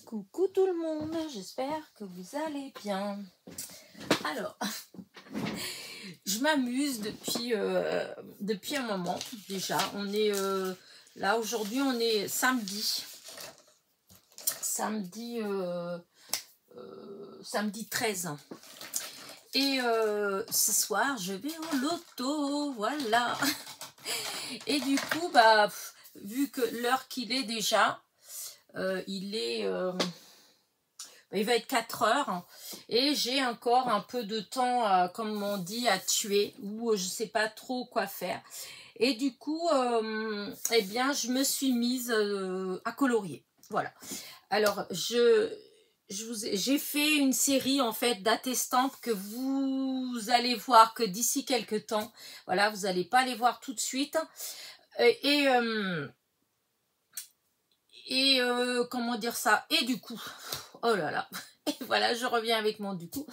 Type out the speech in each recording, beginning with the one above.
Coucou tout le monde, j'espère que vous allez bien. Alors, je m'amuse depuis un moment déjà. On est là aujourd'hui, on est samedi 13. Et ce soir, je vais au loto, voilà. Et du coup, bah, vu que l'heure qu'il est déjà, il va être 4 heures et j'ai encore un peu de temps, comme on dit, à tuer, ou je sais pas trop quoi faire. Et du coup, eh bien, je me suis mise à colorier. Voilà. Alors, j'ai fait une série en fait d'attestampes que vous allez voir que d'ici quelques temps. Voilà, vous n'allez pas les voir tout de suite. Comment dire ça? Et du coup, oh là là, et voilà, je reviens avec mon du coup.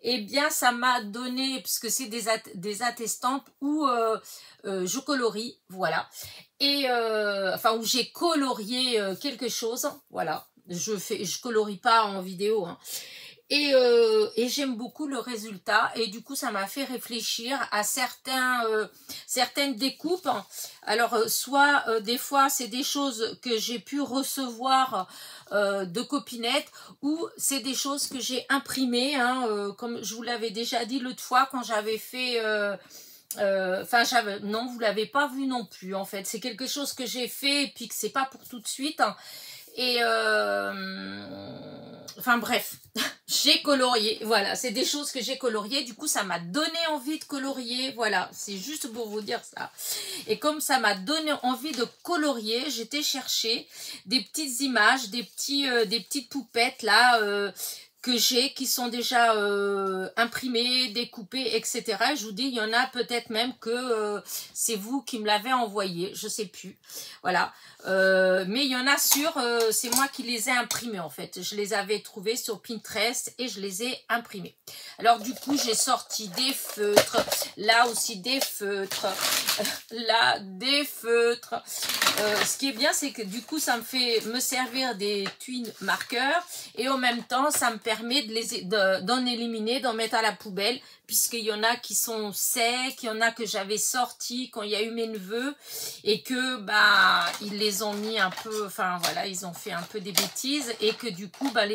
Eh bien, ça m'a donné, parce que c'est des attestampes où je colorie, voilà. Et enfin, où j'ai colorié quelque chose, voilà. Je colorie pas en vidéo, hein. Et j'aime beaucoup le résultat, et du coup ça m'a fait réfléchir à certaines découpes. Alors soit des fois c'est des choses que j'ai pu recevoir de copinettes, ou c'est des choses que j'ai imprimées, hein, comme je vous l'avais déjà dit l'autre fois quand j'avais fait non, vous l'avez pas vu non plus en fait, c'est quelque chose que j'ai fait et puis que c'est pas pour tout de suite, hein. Et enfin bref, j'ai colorié, voilà, c'est des choses que j'ai coloriées, du coup ça m'a donné envie de colorier, voilà, c'est juste pour vous dire ça. Et comme ça m'a donné envie de colorier, j'étais chercher des petites images, des petites poupettes là, que j'ai, qui sont déjà imprimées, découpées, etc. Et je vous dis, il y en a peut-être même que c'est vous qui me l'avez envoyé, je sais plus, voilà. Mais il y en a c'est moi qui les ai imprimés en fait. Je les avais trouvés sur Pinterest et je les ai imprimés. Alors du coup, j'ai sorti des feutres, là aussi des feutres, là des feutres. Ce qui est bien, c'est que du coup, ça me fait me servir des twin marqueurs et en même temps, ça me permet d'en éliminer, d'en mettre à la poubelle, puisqu'il y en a qui sont secs, il y en a que j'avais sortis quand il y a eu mes neveux et que bah ils les ont mis un peu, enfin voilà, ils ont fait un peu des bêtises et que du coup bah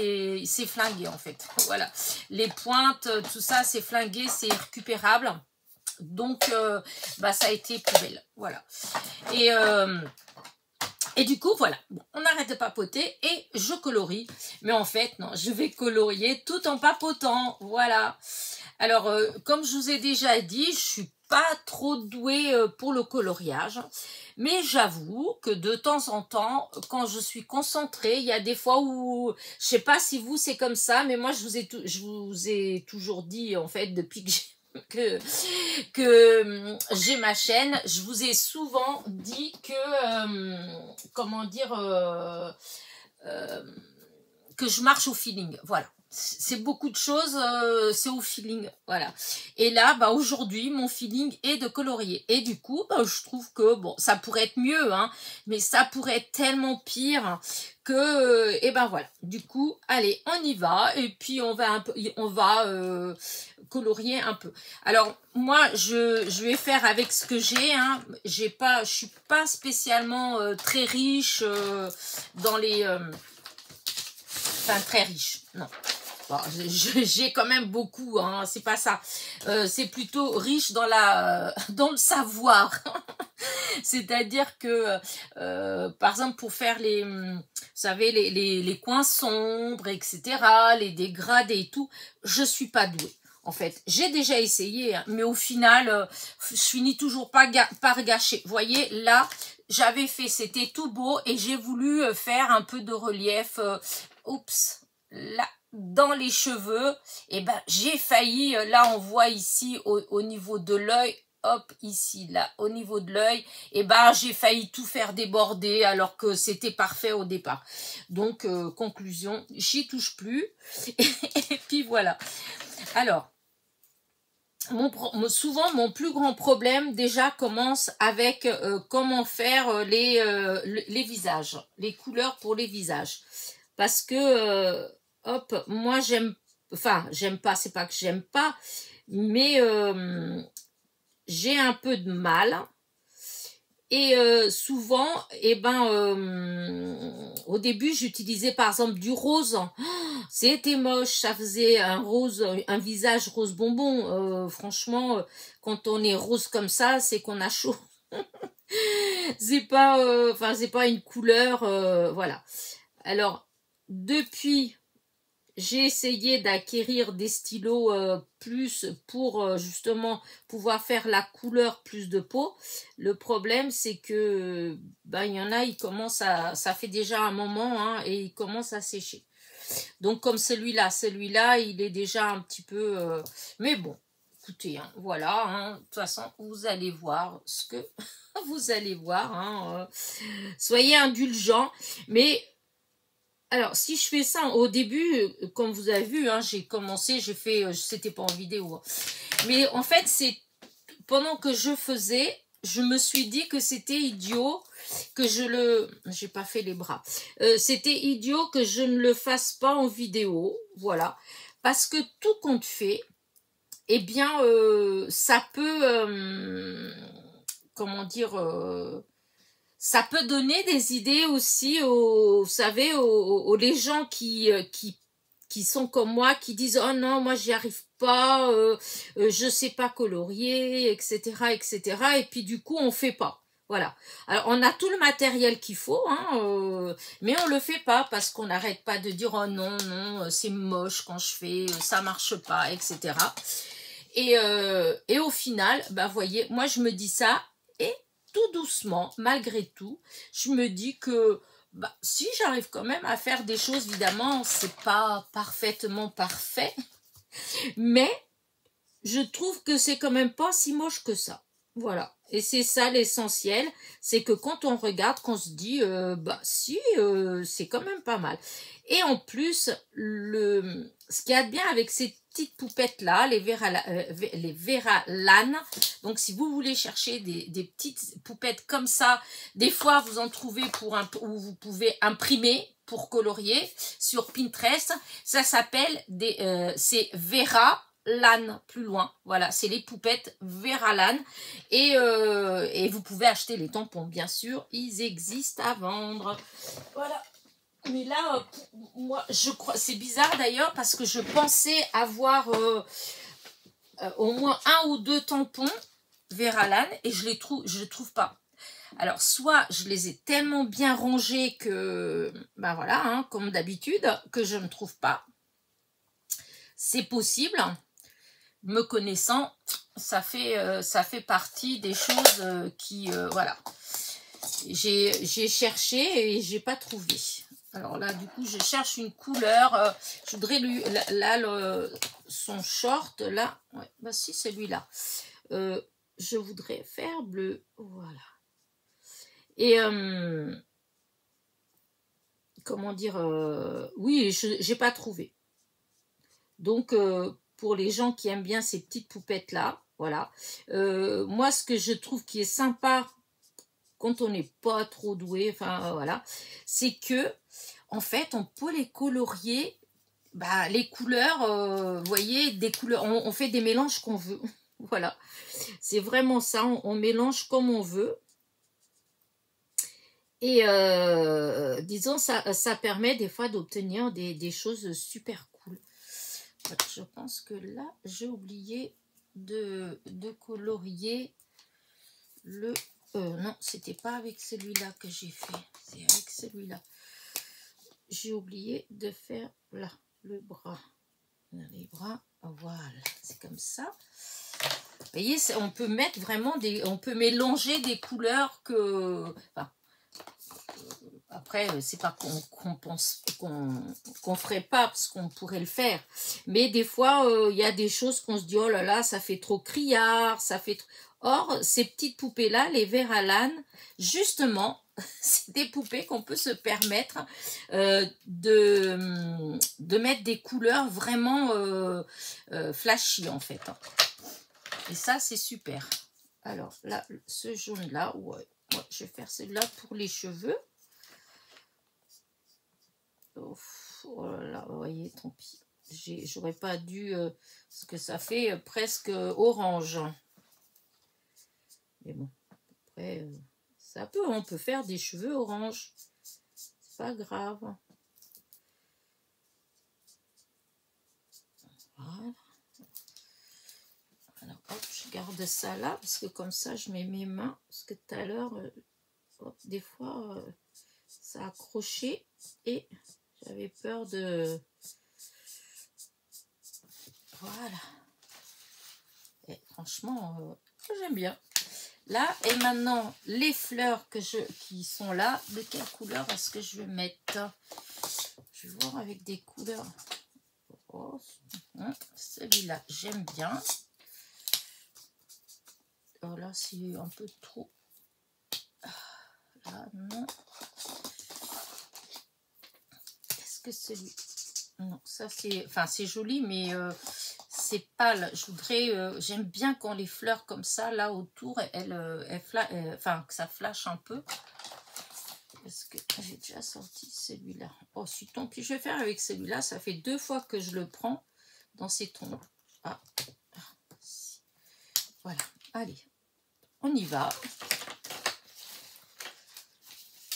c'est flingué en fait. Voilà, les pointes, tout ça c'est flingué, c'est récupérable. Donc bah ça a été poubelle, voilà. Et du coup, voilà, bon, on arrête de papoter et je colorie. Mais en fait, non, je vais colorier tout en papotant, voilà. Alors, comme je vous ai déjà dit, je suis pas trop douée pour le coloriage. Mais j'avoue que de temps en temps, quand je suis concentrée, il y a des fois où, je sais pas si vous c'est comme ça, mais moi je vous ai toujours dit, en fait, depuis que j'ai ma chaîne, je vous ai souvent dit que comment dire, que je marche au feeling, voilà. C'est beaucoup de choses, c'est au feeling, voilà. Et là, bah aujourd'hui, mon feeling est de colorier. Et du coup, bah, je trouve que bon, ça pourrait être mieux, hein, mais ça pourrait être tellement pire que, et ben voilà. Du coup, allez, on y va. Et puis on va colorier un peu. Alors moi, je vais faire avec ce que j'ai, hein. Je suis pas spécialement très riche dans les, enfin très riche, non. Bon, j'ai quand même beaucoup, hein, c'est pas ça. C'est plutôt riche dans le savoir. C'est-à-dire que, par exemple, pour faire vous savez, les coins sombres, etc., les dégradés et tout, je suis pas douée. En fait, j'ai déjà essayé, hein, mais au final, je finis toujours par gâcher. Vous voyez, là, j'avais fait, c'était tout beau, et j'ai voulu faire un peu de relief. Oups, là, dans les cheveux, et ben j'ai failli, là on voit ici au niveau de l'œil, hop, ici, là, au niveau de l'œil, et ben j'ai failli tout faire déborder alors que c'était parfait au départ. Donc, conclusion, j'y touche plus. Et puis voilà. Alors, souvent, mon plus grand problème déjà commence avec comment faire les visages, les couleurs pour les visages. parce que, hop, moi j'aime, enfin, j'aime pas, c'est pas que j'aime pas, mais j'ai un peu de mal. Et souvent, eh ben, au début, j'utilisais par exemple du rose. C'était moche, ça faisait un rose, un visage rose bonbon. Franchement, quand on est rose comme ça, c'est qu'on a chaud. C'est pas, enfin, c'est pas une couleur, voilà. Alors, depuis, j'ai essayé d'acquérir des stylos plus pour justement pouvoir faire la couleur plus de peau. Le problème, c'est que ben, il y en a, ils commencent à, ça fait déjà un moment hein, et ils commencent à sécher. Donc comme celui-là, il est déjà un petit peu... mais bon, écoutez, hein, voilà, hein, de toute façon, vous allez voir ce que vous allez voir. Hein, soyez indulgents, mais... Alors, si je fais ça au début, comme vous avez vu, hein, j'ai commencé, j'ai fait, c'était pas en vidéo, hein, mais en fait, c'est pendant que je faisais, je me suis dit que c'était idiot que je le... J'ai pas fait les bras. C'était idiot que je ne le fasse pas en vidéo, voilà. Parce que tout compte fait, eh bien, ça peut... comment dire ça peut donner des idées aussi aux, vous savez, aux les gens qui sont comme moi, qui disent « Oh non, moi j'y arrive pas, je sais pas colorier, etc. etc. » Et puis du coup, on fait pas. Voilà. Alors, on a tout le matériel qu'il faut, hein, mais on le fait pas parce qu'on n'arrête pas de dire « Oh non, non, c'est moche quand je fais, ça marche pas, etc. » Et au final, bah, voyez, moi je me dis ça et tout doucement, malgré tout, je me dis que bah, si j'arrive quand même à faire des choses, évidemment, c'est pas parfaitement parfait, mais je trouve que c'est quand même pas si moche que ça. Voilà. Et c'est ça l'essentiel, c'est que quand on regarde, qu'on se dit, bah si, c'est quand même pas mal. Et en plus, ce qu'il y a de bien avec ces petites poupettes-là, les Vera-Lan, donc si vous voulez chercher des petites poupettes comme ça, des fois vous en trouvez où vous pouvez imprimer pour colorier sur Pinterest, ça s'appelle c'est Vera Lan plus loin, voilà, c'est les poupettes Vera Lan et vous pouvez acheter les tampons, bien sûr, ils existent à vendre, voilà. Mais là, moi, je crois, c'est bizarre d'ailleurs parce que je pensais avoir au moins 1 ou 2 tampons Vera Lan et je trouve pas. Alors, soit je les ai tellement bien rangés que, ben voilà, hein, comme d'habitude, que je ne trouve pas. C'est possible. Me connaissant, ça fait partie des choses qui, voilà. J'ai cherché et j'ai pas trouvé. Alors là, du coup, je cherche une couleur. Je voudrais lui, là, son short, là. Ouais, bah si, celui-là. Je voudrais faire bleu. Voilà. Et, comment dire, oui, j'ai pas trouvé. Donc, pour les gens qui aiment bien ces petites poupettes-là, voilà. Moi, ce que je trouve qui est sympa quand on n'est pas trop doué, enfin, voilà, c'est que, en fait, on peut les colorier, bah, les couleurs, vous voyez, des couleurs, on fait des mélanges qu'on veut. Voilà, c'est vraiment ça, on mélange comme on veut. Et disons, ça permet des fois d'obtenir des choses super cool. Je pense que là, j'ai oublié de colorier le... non, c'était pas avec celui-là que j'ai fait. C'est avec celui-là. J'ai oublié de faire là, le bras. Les bras, voilà. C'est comme ça. Vous voyez, on peut mettre vraiment on peut mélanger des couleurs que... Enfin, après, c'est pas qu'on pense qu'on ferait pas parce qu'on pourrait le faire. Mais des fois, il y a des choses qu'on se dit, oh là là, ça fait trop criard, ça fait trop... Or, ces petites poupées-là, les Vera Lan, justement, c'est des poupées qu'on peut se permettre de mettre des couleurs vraiment flashy, en fait. Et ça, c'est super. Alors, là, ce jaune-là, ouais, je vais faire celui-là pour les cheveux. Oh là là, vous voyez, tant pis. J'aurais pas dû, parce que ça fait presque orange. Mais bon, après, on peut faire des cheveux orange. C'est pas grave. Voilà. Alors, hop, je garde ça là, parce que comme ça, je mets mes mains. Parce que tout à l'heure, des fois, ça a accroché et j'avais peur de... Voilà. Et franchement, j'aime bien. Là, et maintenant, les fleurs qui sont là, de quelle couleur est-ce que je vais mettre? Je vais voir avec des couleurs. Oh, celui-là, j'aime bien. Oh là, c'est un peu trop. Là, non. Est-ce que celui... Non, ça c'est... Enfin, c'est joli, mais c'est pâle. Je voudrais... J'aime bien quand les fleurs comme ça, là, autour, enfin, que ça flash un peu. Parce que j'ai déjà sorti celui-là. Oh, si tant pis, je vais faire avec celui-là. Ça fait 2 fois que je le prends dans ces tons. Ah. Voilà. Allez, on y va.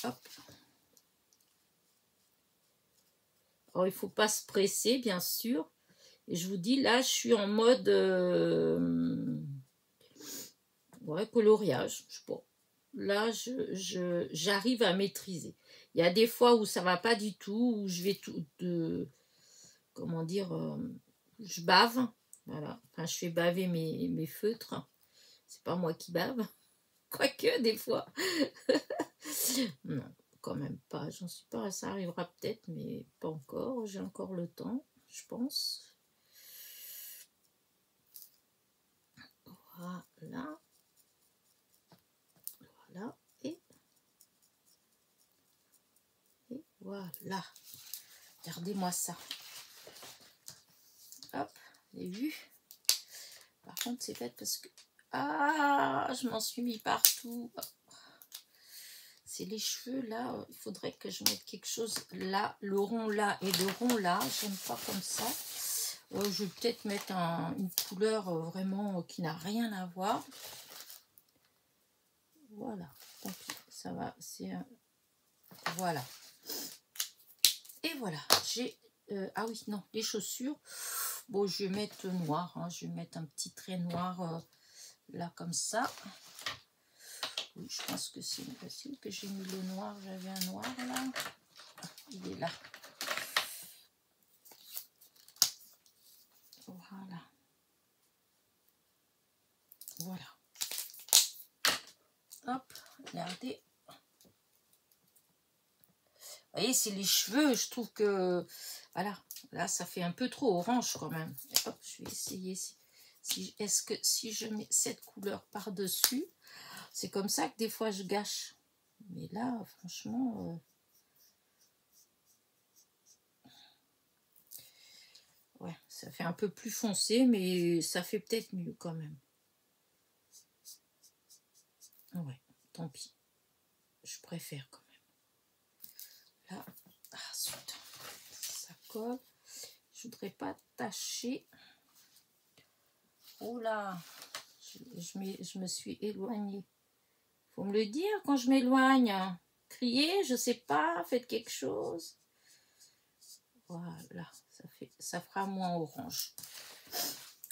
Hop. Alors, il ne faut pas se presser, bien sûr. Et je vous dis, là, je suis en mode ouais, coloriage. Je sais pas. Là, j'arrive à maîtriser. Il y a des fois où ça va pas du tout, où je vais tout comment dire, je bave. Voilà. Enfin, je fais baver mes feutres. C'est pas moi qui bave. Quoique, des fois. Non, quand même pas. J'en suis pas. Ça arrivera peut-être, mais pas encore. J'ai encore le temps, je pense. Voilà. Voilà. Et voilà. Regardez-moi ça. Hop, vous avez vu? Par contre, c'est bête parce que... Ah, je m'en suis mis partout. C'est les cheveux, là. Il faudrait que je mette quelque chose là. Le rond là et le rond là. J'aime pas comme ça. Je vais peut-être mettre une couleur vraiment qui n'a rien à voir. Voilà. Tant pis, ça va. C'est voilà. Et voilà. J'ai... ah oui, non. Les chaussures. Bon, je vais mettre noir. Hein. Je vais mettre un petit trait noir là, comme ça. Oui, je pense que c'est facile que j'ai mis le noir. J'avais un noir là. Il est là. Voilà. Voilà. Hop, regardez. Vous voyez, c'est les cheveux. Je trouve que... Voilà. Là, ça fait un peu trop orange quand même. Et hop, je vais essayer. Est-ce que si je mets cette couleur par-dessus, c'est comme ça que des fois je gâche. Mais là, franchement... ouais, ça fait un peu plus foncé, mais ça fait peut-être mieux quand même. Ouais, tant pis. Je préfère quand même. Là, ensuite, ça colle. Je voudrais pas tacher. Oh là, je me suis éloignée. Faut me le dire quand je m'éloigne. Criez, je sais pas, faites quelque chose. Voilà, ça fera moins orange.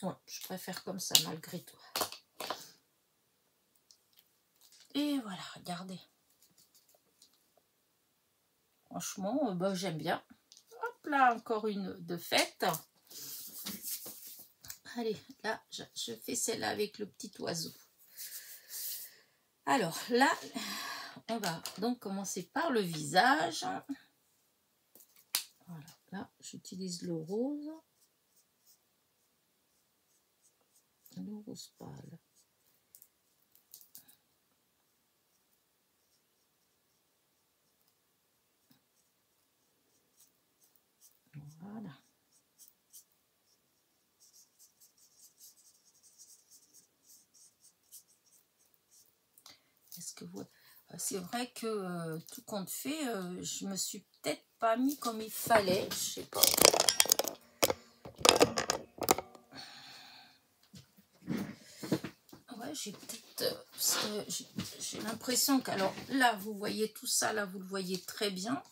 Ouais, je préfère comme ça malgré tout. Et voilà, regardez. Franchement, bah, j'aime bien. Hop là, encore une de fête. Allez, là, je fais celle-là avec le petit oiseau. Alors là, on va donc commencer par le visage. Voilà, là, j'utilise le rose. Le rose pâle. Voilà. Est-ce que vous... C'est vrai que tout compte fait, je me suis peut-être pas mis comme il fallait, je sais pas. Ouais, j'ai peut-être... parce que j'ai l'impression qu'alors là, vous voyez tout ça, là, vous le voyez très bien.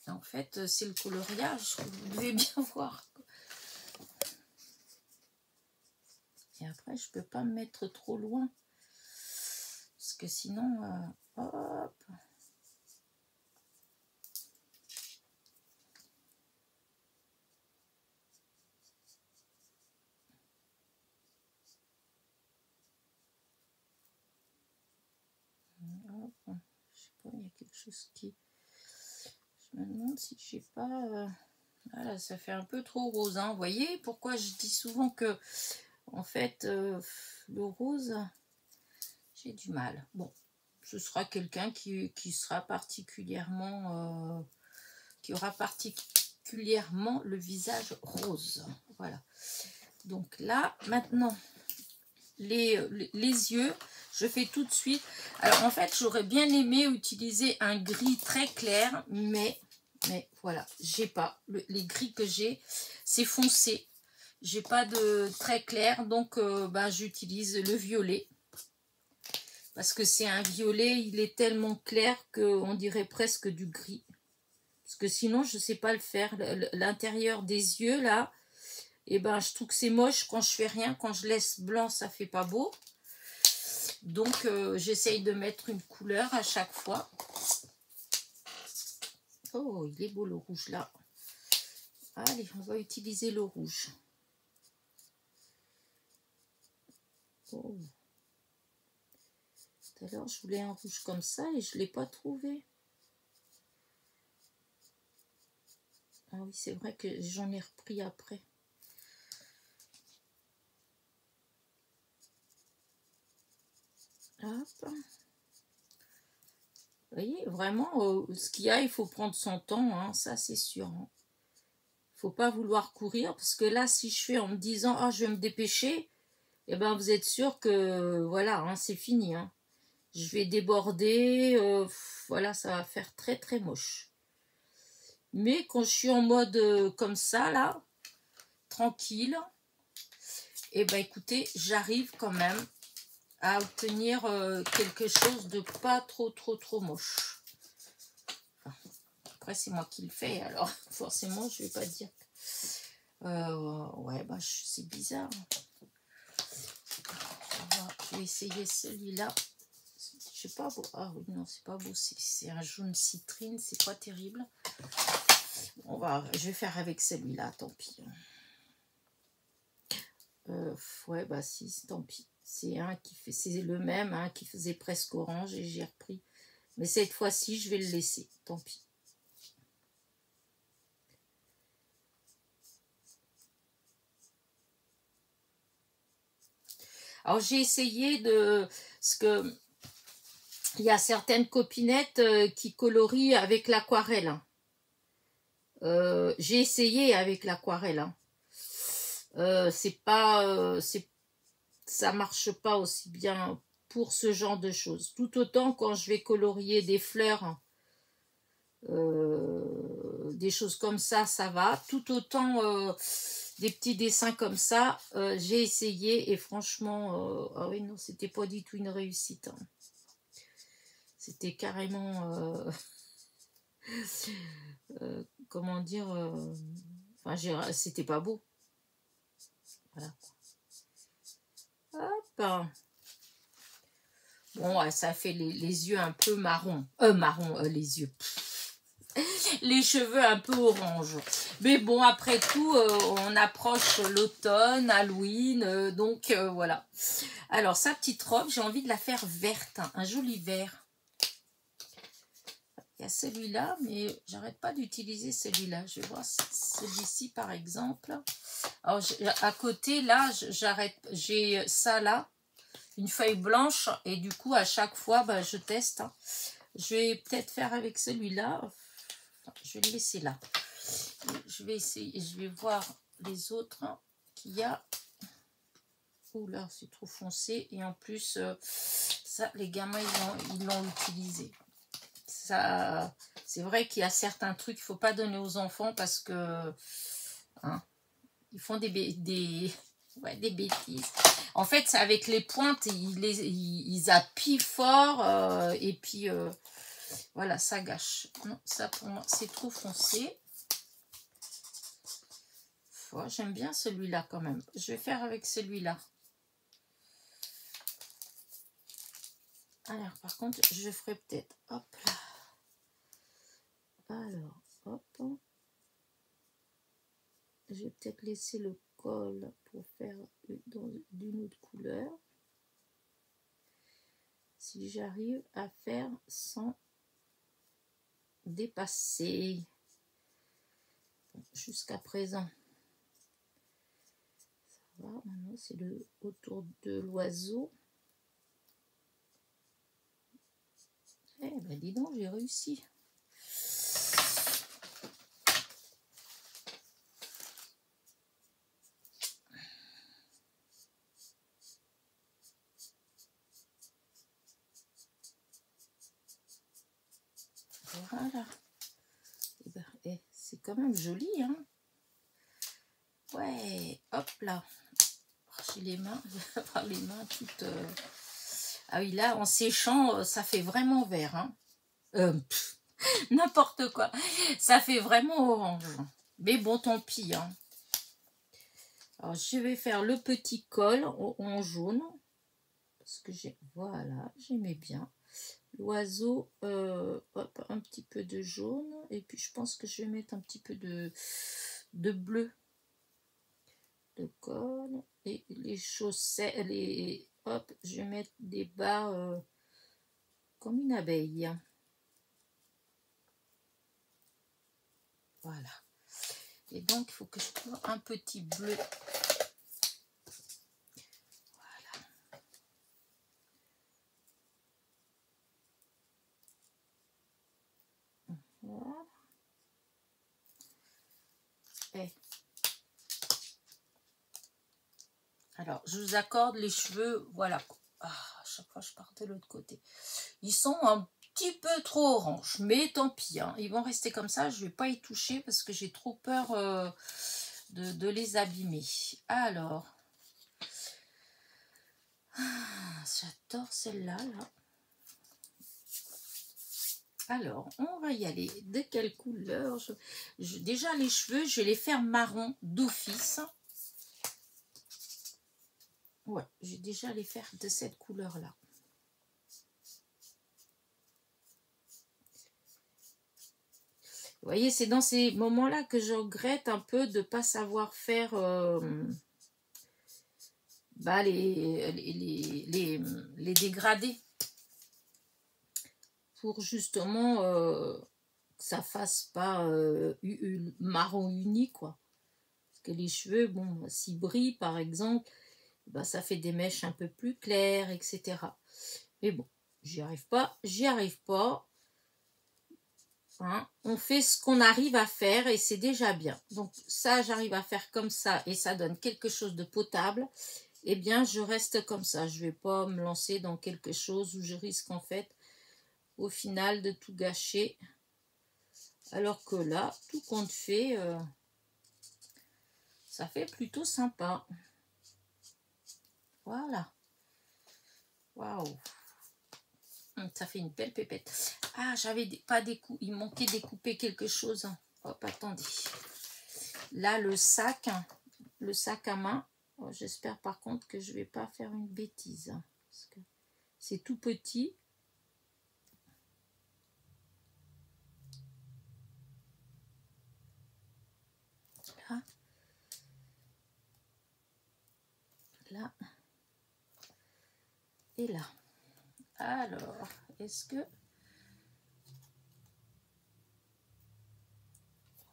Et en fait, c'est le coloriage que vous devez bien voir. Et après, je peux pas me mettre trop loin. Parce que sinon, hop. Hop. Je sais pas, il y a quelque chose qui... Je me demande si j'ai pas... Voilà, ça fait un peu trop rose, hein. Vous voyez pourquoi je dis souvent que, en fait, le rose, j'ai du mal. Bon, ce sera quelqu'un qui sera particulièrement... qui aura particulièrement le visage rose. Voilà. Donc là, maintenant, les yeux, je fais tout de suite. Alors en fait, j'aurais bien aimé utiliser un gris très clair, mais voilà, j'ai pas. Les gris que j'ai, c'est foncé. J'ai pas de très clair, donc j'utilise le violet. Parce que c'est un violet, il est tellement clair qu'on dirait presque du gris. Parce que sinon, je sais pas le faire. L'intérieur des yeux, là, et je trouve que c'est moche quand je fais rien. Quand je laisse blanc, ça fait pas beau. Donc, j'essaye de mettre une couleur à chaque fois. Oh, il est beau le rouge, là. Allez, on va utiliser le rouge. Oh. Tout à l'heure, je voulais un rouge comme ça et je ne l'ai pas trouvé. Ah oui, c'est vrai que j'en ai repris après. Hop. Vous voyez, vraiment, ce qu'il y a, il faut prendre son temps, hein, ça c'est sûr. Hein. Faut pas vouloir courir, parce que là, si je fais en me disant, ah, je vais me dépêcher, eh ben, vous êtes sûr que, voilà, hein, c'est fini. Hein. Je vais déborder, voilà, ça va faire très, très moche. Mais quand je suis en mode comme ça, là, tranquille, eh ben, écoutez, j'arrive quand même à obtenir quelque chose de pas trop moche. Enfin, après, c'est moi qui le fais, alors forcément, je vais pas dire... ouais, c'est bizarre. Je vais essayer celui-là. Je sais pas beau. Ah oui, non, c'est pas beau. C'est un jaune citrine, c'est pas terrible. Je vais faire avec celui-là, tant pis. Ouais, si, tant pis. C'est un qui fait, c'est le même, hein, qui faisait presque orange et j'ai repris. Mais cette fois-ci, je vais le laisser, tant pis. Alors j'ai essayé de... Parce que il y a certaines copinettes qui colorient avec l'aquarelle. J'ai essayé avec l'aquarelle. Hein. Ça marche pas aussi bien pour ce genre de choses. Tout autant quand je vais colorier des fleurs, des choses comme ça, ça va. Tout autant des petits dessins comme ça, j'ai essayé et franchement, ah oui non, c'était pas du tout une réussite. Hein. C'était carrément, comment dire, enfin, c'était pas beau. Voilà. Hop. Bon, ça fait les yeux un peu marron. Les yeux. Les cheveux un peu orange. Mais bon, après tout, on approche l'automne, Halloween, donc voilà. Alors, sa petite robe, j'ai envie de la faire verte, hein, un joli vert. Il y a celui-là, mais j'arrête pas d'utiliser celui-là. Je vais voir celui-ci, par exemple. Alors, à côté, là, j'ai ça là, une feuille blanche, et du coup, à chaque fois, je teste. Hein. Je vais peut-être faire avec celui-là. Je vais le laisser là. Je vais essayer, je vais voir les autres qu'il y a. Oula, c'est trop foncé. Et en plus, ça, les gamins, ils l'ont utilisé. Ça C'est vrai qu'il y a certains trucs qu'il ne faut pas donner aux enfants parce que hein, ils font ouais, des bêtises. En fait, c'est avec les pointes, ils appuient fort et puis voilà, ça gâche. Non, ça pour moi, c'est trop foncé. Oh, j'aime bien celui-là quand même. Je vais faire avec celui-là. Alors, par contre, je ferai peut-être... Hop là. Alors, hop. Je vais peut-être laisser le col pour faire d'une autre couleur. Si j'arrive à faire sans dépasser. Jusqu'à présent. Ça va, maintenant c'est le autour de l'oiseau. Eh ben dis donc, j'ai réussi. Voilà. Et ben, c'est quand même joli, hein. Ouais, hop là. J'ai les mains, les mains toutes... Ah oui, là, en séchant, ça fait vraiment vert, hein. N'importe quoi. Ça fait vraiment orange. Mais bon, tant pis, hein. Alors, je vais faire le petit col en jaune. Parce que voilà, j'aimais bien. L'oiseau, hop, un petit peu de jaune. Et puis, je pense que je vais mettre un petit peu de bleu. De col. Et les chaussettes, hop, je vais mettre des bas comme une abeille. Voilà. Et donc, il faut que je trouve un petit bleu. Voilà. Et alors, je vous accorde les cheveux, voilà. Ah, à chaque fois, je pars de l'autre côté. Ils sont un petit peu trop orange, mais tant pis. Hein. Ils vont rester comme ça. Je ne vais pas y toucher parce que j'ai trop peur de les abîmer. Alors, j'adore celle-là. Là. Alors, on va y aller. De quelle couleur déjà, les cheveux, je vais les faire marron d'office. Ouais, je vais déjà les faire de cette couleur-là. Vous voyez, c'est dans ces moments-là que je regrette un peu de ne pas savoir faire les dégradés. Pour justement que ça fasse pas marron uni, quoi. Parce que les cheveux, bon, s'ils brillent, par exemple, bah, ça fait des mèches un peu plus claires, etc. Mais bon, j'y arrive pas, Hein, on fait ce qu'on arrive à faire et c'est déjà bien. Donc ça, j'arrive à faire comme ça et ça donne quelque chose de potable. Eh bien, je reste comme ça. Je vais pas me lancer dans quelque chose où je risque en fait, au final, de tout gâcher. Alors que là, tout compte fait, ça fait plutôt sympa. Voilà. Waouh. Ça fait une belle pépette. Ah, j'avais pas découpé. Il manquait découper quelque chose. Hop, attendez. Là, le sac à main. Oh, j'espère par contre que je vais pas faire une bêtise. Parce que c'est tout petit. Là. Là. Et là. Alors, est-ce que...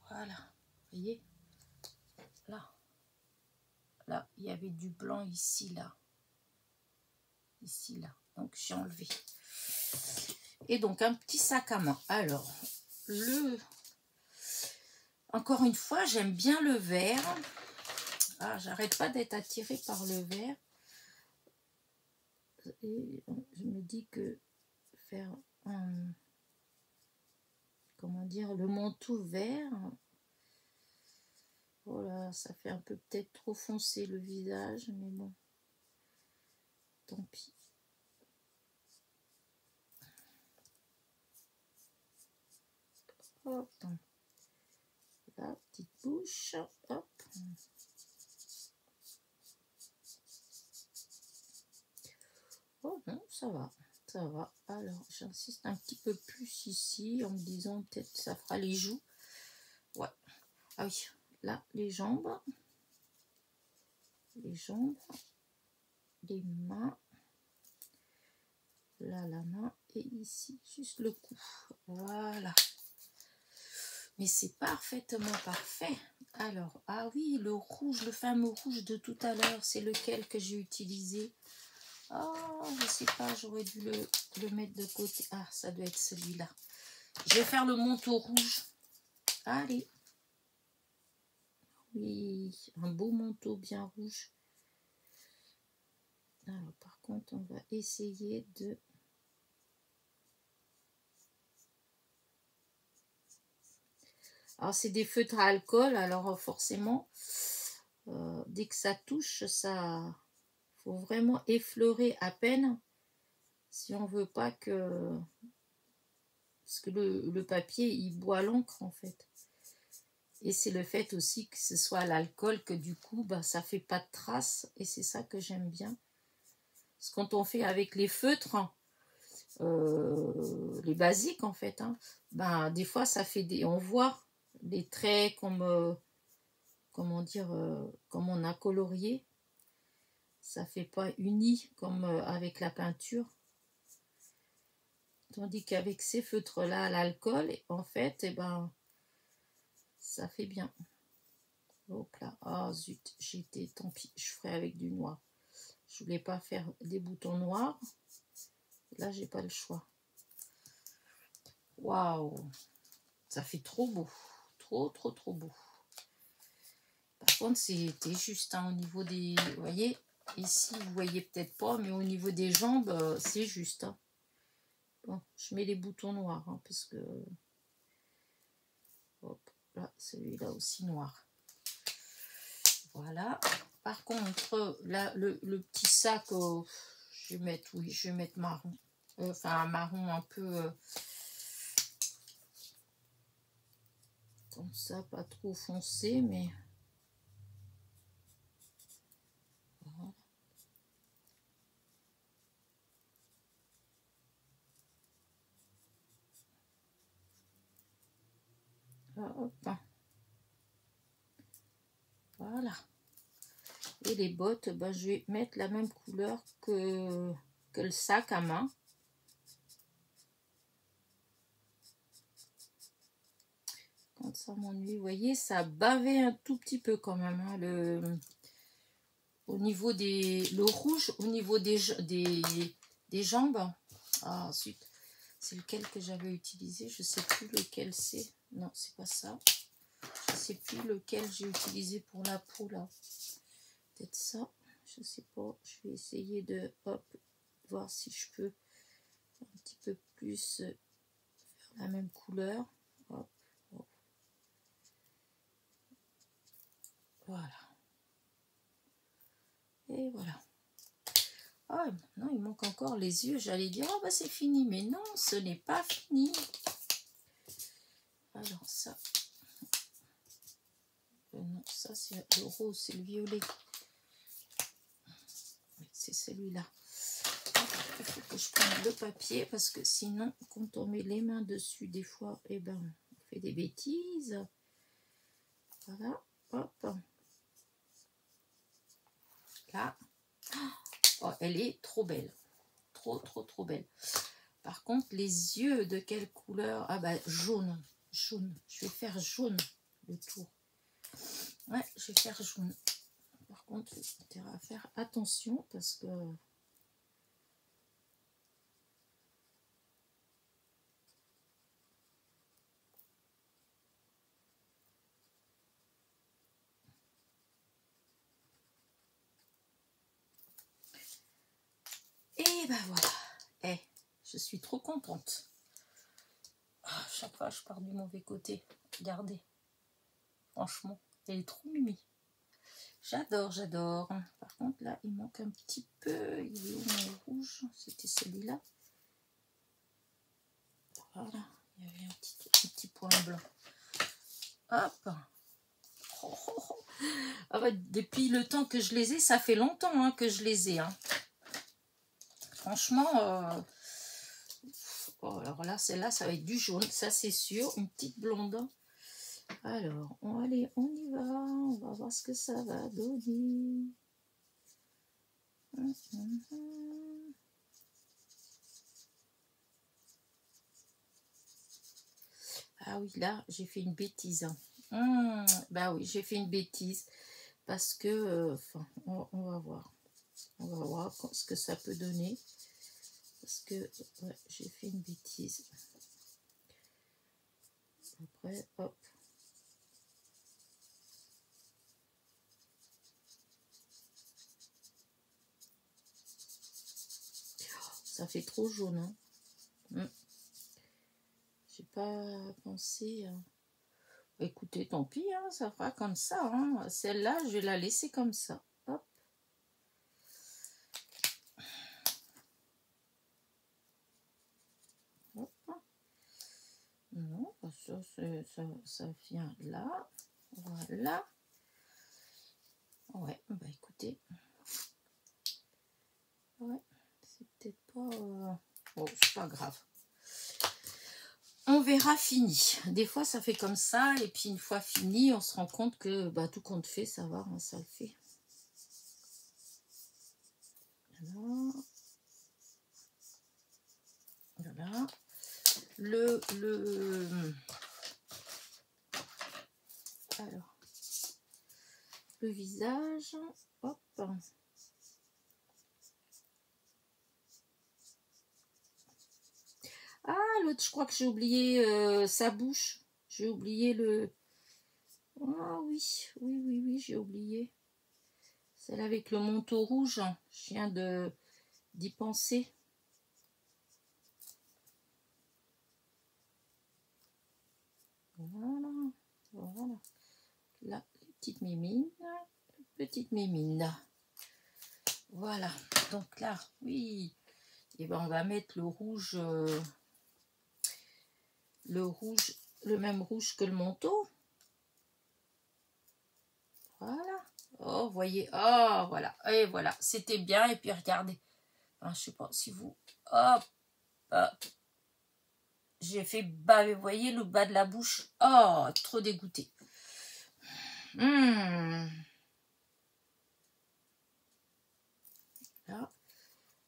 Voilà. Vous voyez? Là. Là, il y avait du blanc ici, là. Ici, là. Donc, j'ai enlevé. Et donc, un petit sac à main. Alors, encore une fois, j'aime bien le vert. Ah, j'arrête pas d'être attirée par le vert. Et je me dis que faire comment dire, le manteau vert. Voilà, ça fait un peu peut-être trop foncé le visage, mais bon, tant pis. Hop, la petite bouche, hop. Oh non, ça va, ça va. Alors, j'insiste un petit peu plus ici, en me disant peut-être ça fera les joues. Ouais. Ah oui, là, les jambes, les mains, là, la main, et ici, juste le cou. Voilà. Mais c'est parfaitement parfait. Alors, ah oui, le rouge, le fameux rouge de tout à l'heure, c'est lequel que j'ai utilisé? Oh, je sais pas, j'aurais dû le mettre de côté. Ah, ça doit être celui-là. Je vais faire le manteau rouge. Allez. Oui, un beau manteau bien rouge. Alors, par contre, on va essayer de... Alors, c'est des feutres à alcool, alors forcément, dès que ça touche, ça... faut vraiment effleurer à peine si on veut pas que... Parce que le papier, il boit l'encre, en fait. Et c'est le fait aussi que ce soit l'alcool que du coup, bah, ça fait pas de traces. Et c'est ça que j'aime bien. Parce que quand on fait avec les feutres, les basiques en fait, hein, ben, des fois ça fait des... On voit des traits comme... comment dire, comme on a colorié. Ça fait pas uni comme avec la peinture. Tandis qu'avec ces feutres-là, l'alcool, en fait, eh ben, ça fait bien. Hop là. Ah zut, j'étais, tant pis, je ferai avec du noir. Je voulais pas faire des boutons noirs. Là, j'ai pas le choix. Waouh, ça fait trop beau. Trop beau. Par contre, c'était juste hein, au niveau des... Vous voyez, ici, vous voyez peut-être pas, mais au niveau des jambes, c'est juste. Hein. Bon, je mets les boutons noirs, hein, parce que... Hop, là, celui-là aussi noir. Voilà. Par contre, là, le petit sac, je vais mettre, oui, je vais mettre marron. Enfin, un marron un peu... comme ça, pas trop foncé, mais... Voilà. Hop. Voilà. Et les bottes, ben, je vais mettre la même couleur que le sac à main. Quand ça m'ennuie, vous voyez, ça bavait un tout petit peu quand même. Hein, au niveau le rouge, au niveau des jambes. Ah, zut. C'est lequel que j'avais utilisé. Je ne sais plus lequel c'est. Non, c'est pas ça. Je ne sais plus lequel j'ai utilisé pour la peau là. Peut-être ça. Je ne sais pas. Je vais essayer de hop, voir si je peux un petit peu plus faire la même couleur. Hop, hop. Voilà. Et voilà. Ah, maintenant il manque encore les yeux. J'allais dire, oh bah c'est fini. Mais non, ce n'est pas fini. Alors ça. Non, ça c'est le rose, c'est le violet. C'est celui-là. Il faut que je prenne le papier parce que sinon, quand on met les mains dessus, des fois, eh ben, on fait des bêtises. Voilà, hop. Là. Oh, elle est trop belle. Trop belle. Par contre, les yeux de quelle couleur? Ah bah, jaune. Jaune. Je vais faire jaune le tour. Ouais, je vais faire jaune. Par contre, j'ai intérêt à faire attention parce que... Et ben voilà. Je suis trop contente. Ah, chaque fois, je pars du mauvais côté. Regardez. Franchement, elle est trop mimi. J'adore, j'adore. Par contre, là, il manque un petit peu. Il est où mon rouge? C'était celui-là. Voilà. Il y avait un petit point blanc. Hop. Oh, oh, oh. Ah ouais, depuis le temps que je les ai, ça fait longtemps hein, que je les ai. Hein. Franchement, oh, alors là, celle-là, ça va être du jaune, ça c'est sûr. Une petite blonde. Alors, allez, on y va. On va voir ce que ça va donner. Ah oui, là, j'ai fait une bêtise. Bah oui, j'ai fait une bêtise. Parce que, enfin, on va voir. On va voir ce que ça peut donner. Parce que, ouais, j'ai fait une bêtise. Après, hop. Ça fait trop jaune. Hein. J'ai pas pensé... Écoutez, tant pis, hein, ça fera comme ça. Hein. Celle-là, je vais la laisser comme ça. Hop. Hop. Non, ça vient là. Voilà. Ouais, bah écoutez. Ouais, c'est peut-être pas... Oh, c'est pas grave. On verra fini. Des fois, ça fait comme ça. Et puis, une fois fini, on se rend compte que bah, tout compte fait, ça va, hein, ça le fait. Voilà. Voilà. Alors, le visage. Hop. Ah, l'autre, je crois que j'ai oublié sa bouche. J'ai oublié le... Ah oui, oui, j'ai oublié. Celle avec le manteau rouge. Je viens d'y penser. Voilà, voilà. Là, petite mimine. Petite mimine. Voilà. Donc là, oui. Et ben on va mettre le rouge, le même rouge que le manteau. Voilà. Oh, vous voyez. Oh, voilà. Et voilà. C'était bien. Et puis regardez. Enfin, je sais pas si vous. Hop. Hop. J'ai fait bas. Vous voyez le bas de la bouche. Oh, trop dégoûté.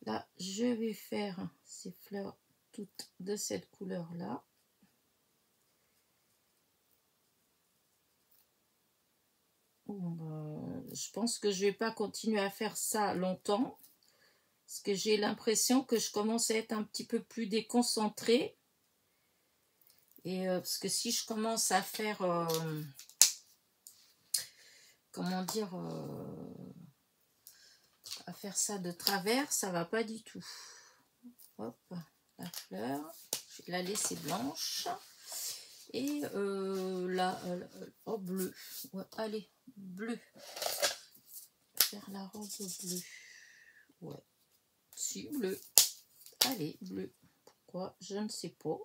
Là, je vais faire ces fleurs toutes de cette couleur-là. Je pense que je vais pas continuer à faire ça longtemps. Parce que j'ai l'impression que je commence à être un petit peu plus déconcentrée. Et parce que si je commence à faire... comment dire à faire ça de travers, ça va pas du tout. Hop, la fleur. Je vais la laisser blanche. Et là, oh, bleu. Ouais, allez, bleu. Faire la robe bleue. Ouais. Si, bleu. Allez, bleu. Pourquoi? Je ne sais pas.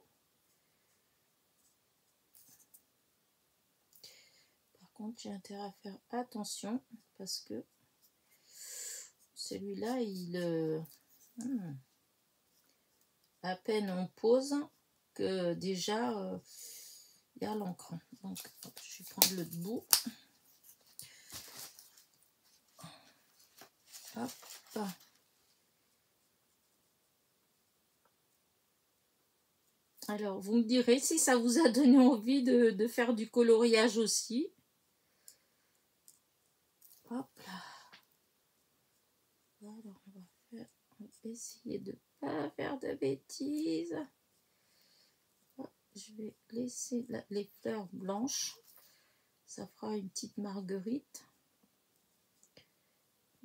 Par contre, j'ai intérêt à faire attention parce que celui-là, il... à peine on pose que déjà, il y a l'encre. Donc, je vais prendre le debout. Hop. Alors, vous me direz si ça vous a donné envie de faire du coloriage aussi. Hop là. Alors, on va essayer de ne pas faire de bêtises. Je vais laisser les fleurs blanches. Ça fera une petite marguerite.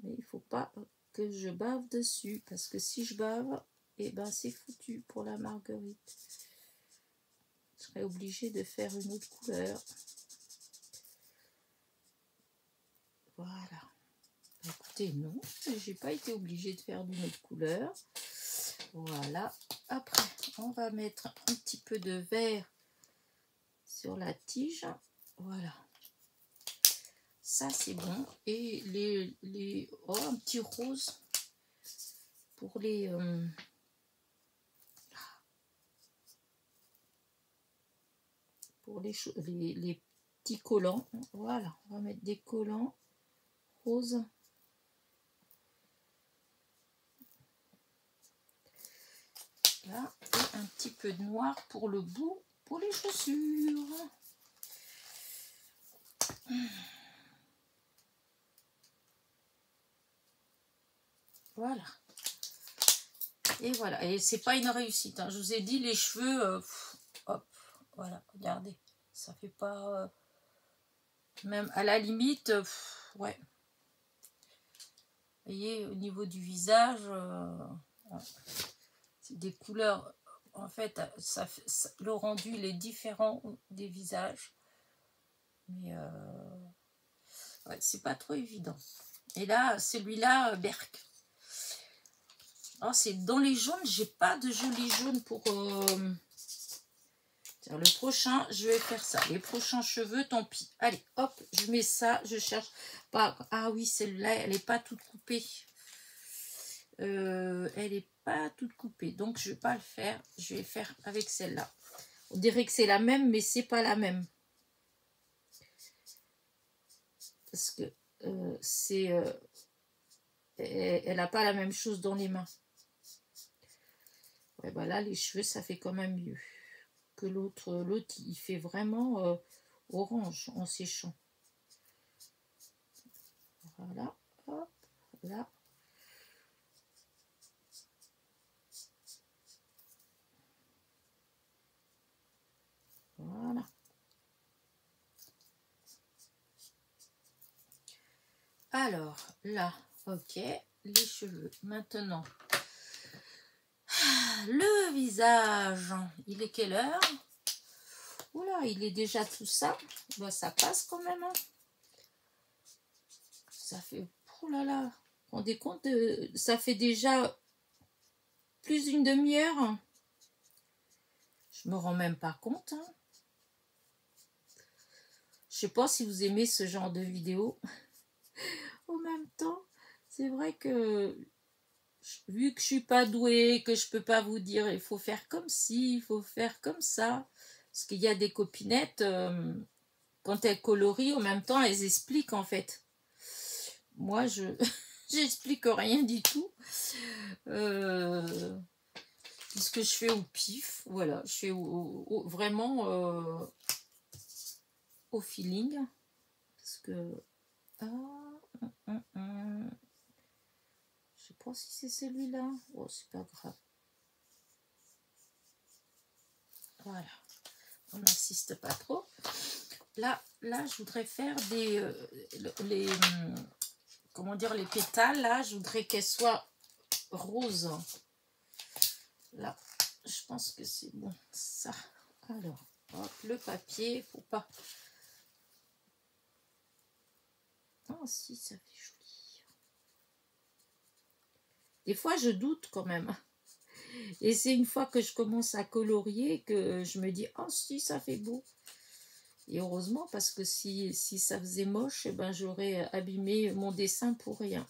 Mais il ne faut pas que je bave dessus. Parce que si je bave, eh ben c'est foutu pour la marguerite. Je serais obligée de faire une autre couleur. Voilà. Écoutez, non, j'ai pas été obligée de faire d'une autre couleur. Voilà. Après, on va mettre un petit peu de vert sur la tige. Voilà. Ça, c'est bon. Et oh, un petit rose pour les petits collants. Voilà, on va mettre des collants roses. Là, et un petit peu de noir pour le bout, pour les chaussures. Voilà. Et voilà. Et c'est pas une réussite, hein. Je vous ai dit, les cheveux, hop, voilà, regardez. Ça fait pas... même à la limite, ouais. Vous voyez, au niveau du visage, ouais. C'est des couleurs, en fait, le rendu, il est différent des visages. Mais, ouais, c'est pas trop évident. Et là, celui-là, Berk. Oh, c'est dans les jaunes, j'ai pas de joli jaune pour... le prochain, je vais faire ça. Les prochains cheveux, tant pis. Allez, hop, je mets ça, je cherche pas. Ah oui, celle-là, elle n'est pas toute coupée. Elle n'est pas toute coupée, donc je vais pas le faire. Je vais faire avec celle-là. On dirait que c'est la même, mais c'est pas la même. Parce que elle n'a pas la même chose dans les mains. Ouais, bah là, les cheveux, ça fait quand même mieux que l'autre. L'autre, il fait vraiment orange en séchant. Voilà, hop, là. Voilà. Alors, là, ok, les cheveux. Maintenant, le visage, il est quelle heure? Oula, il est déjà tout ça. Bah, ça passe quand même. Hein. Ça fait... Oh là là. Vous vous rendez compte ça fait déjà plus d'une demi-heure. Je me rends même pas compte. Hein. Je sais pas si vous aimez ce genre de vidéo. En même temps, c'est vrai que vu que je suis pas douée, que je peux pas vous dire il faut faire comme ci, il faut faire comme ça. Parce qu'il y a des copinettes, quand elles colorient, en même temps, elles expliquent en fait. Moi, je j'explique rien du tout. Puisque je fais au pif. Voilà, je fais vraiment au feeling. Parce que... Je sais pas si c'est celui-là. Oh, c'est pas grave. Voilà. On n'insiste pas trop. Là, je voudrais faire comment dire, les pétales. Là, je voudrais qu'elles soient roses. Là, je pense que c'est bon. Ça. Alors, hop, le papier, faut pas... Oh, si, ça fait joli. Des fois, je doute quand même. Et c'est une fois que je commence à colorier que je me dis, oh si, ça fait beau. Et heureusement, parce que si ça faisait moche, eh ben, j'aurais abîmé mon dessin pour rien.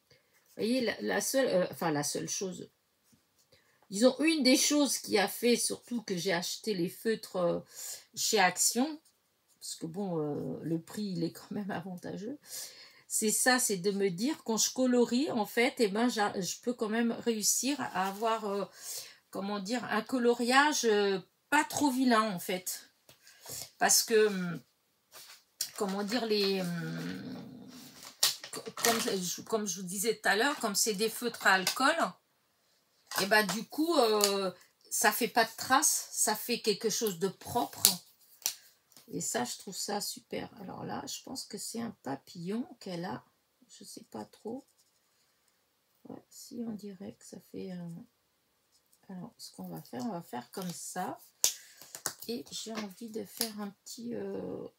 Vous voyez, la seule chose, disons, une des choses qui a fait surtout que j'ai acheté les feutres chez Action, parce que bon, le prix, il est quand même avantageux, c'est ça, c'est de me dire, quand je colorie, en fait, eh ben, je peux quand même réussir à avoir, comment dire, un coloriage pas trop vilain, en fait. Parce que, comment dire, comme je vous disais tout à l'heure, comme c'est des feutres à alcool, et ben du coup, ça fait pas de traces, ça fait quelque chose de propre. Et ça, je trouve ça super. Alors là, je pense que c'est un papillon qu'elle a. Je sais pas trop. Ouais, si on dirait que ça fait... Alors, ce qu'on va faire, on va faire comme ça. Et j'ai envie de faire un petit...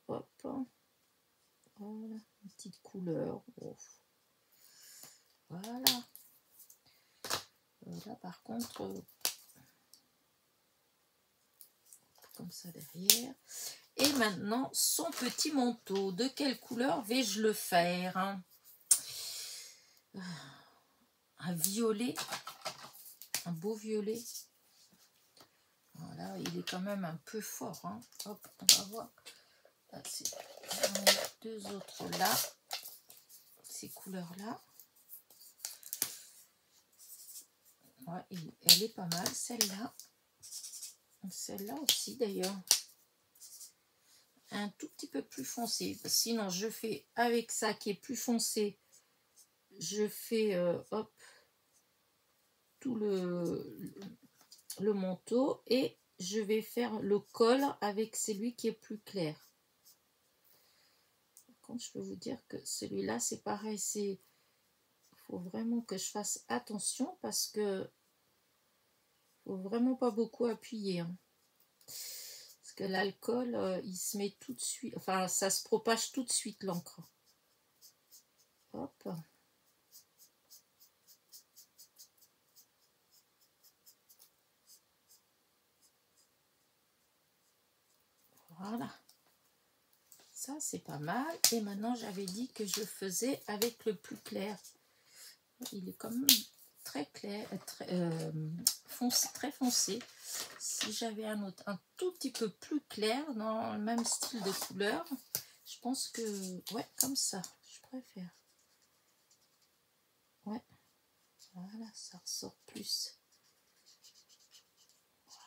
hop. Voilà, une petite couleur. Oh. Voilà. Là, par contre, comme ça derrière. Et maintenant, son petit manteau. De quelle couleur vais-je le faire, hein? Un violet. Un beau violet. Voilà, il est quand même un peu fort, hein. Hop, on va voir. J'en ai deux autres là. Ces couleurs-là. Ouais, elle est pas mal, celle-là. Celle-là aussi, d'ailleurs. Un tout petit peu plus foncé. Sinon, je fais avec ça qui est plus foncé. Je fais, hop, tout le manteau. Et je vais faire le col avec celui qui est plus clair. Par contre, je peux vous dire que celui-là, c'est pareil. Il faut vraiment que je fasse attention parce que faut vraiment pas beaucoup appuyer, hein. Parce que l'alcool, il se met tout de suite, enfin ça se propage tout de suite l'encre. Hop. Voilà. Ça c'est pas mal. Et maintenant j'avais dit que je faisais avec le plus clair. Il est quand même très clair, foncé, très foncé. Si j'avais un autre, un tout petit peu plus clair, dans le même style de couleur, je pense que, ouais, comme ça, je préfère. Ouais, voilà, ça ressort plus.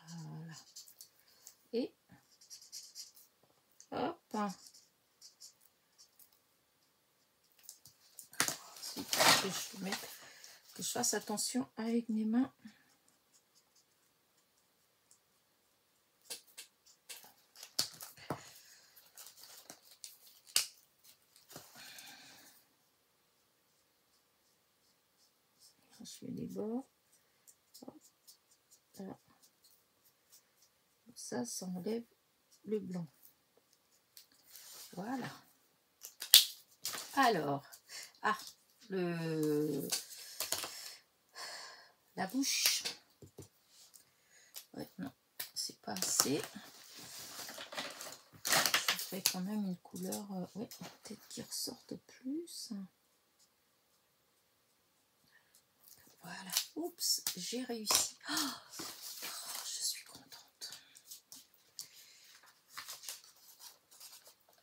Voilà. Et, hop. Ensuite, que je fasse attention avec mes mains. Je fais les bords. Voilà. Ça enlève le blanc. Voilà. Alors, la bouche. Ouais, non, c'est pas assez. Je fais quand même une couleur, ouais, peut-être qui ressorte plus. Voilà. Oups, j'ai réussi. Oh, je suis contente.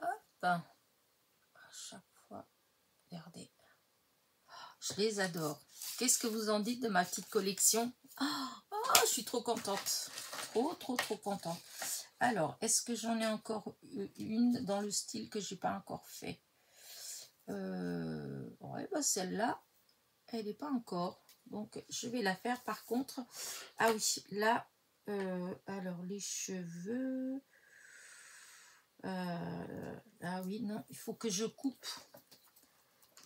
Hop. À chaque fois, regardez. Je les adore. Qu'est-ce que vous en dites de ma petite collection? Je suis trop contente. Trop contente. Alors, est-ce que j'en ai encore une dans le style que j'ai pas encore fait? Ouais, bah celle-là, elle n'est pas encore. Donc, je vais la faire. Par contre, ah oui, là, alors les cheveux. Ah oui, non, il faut que je coupe.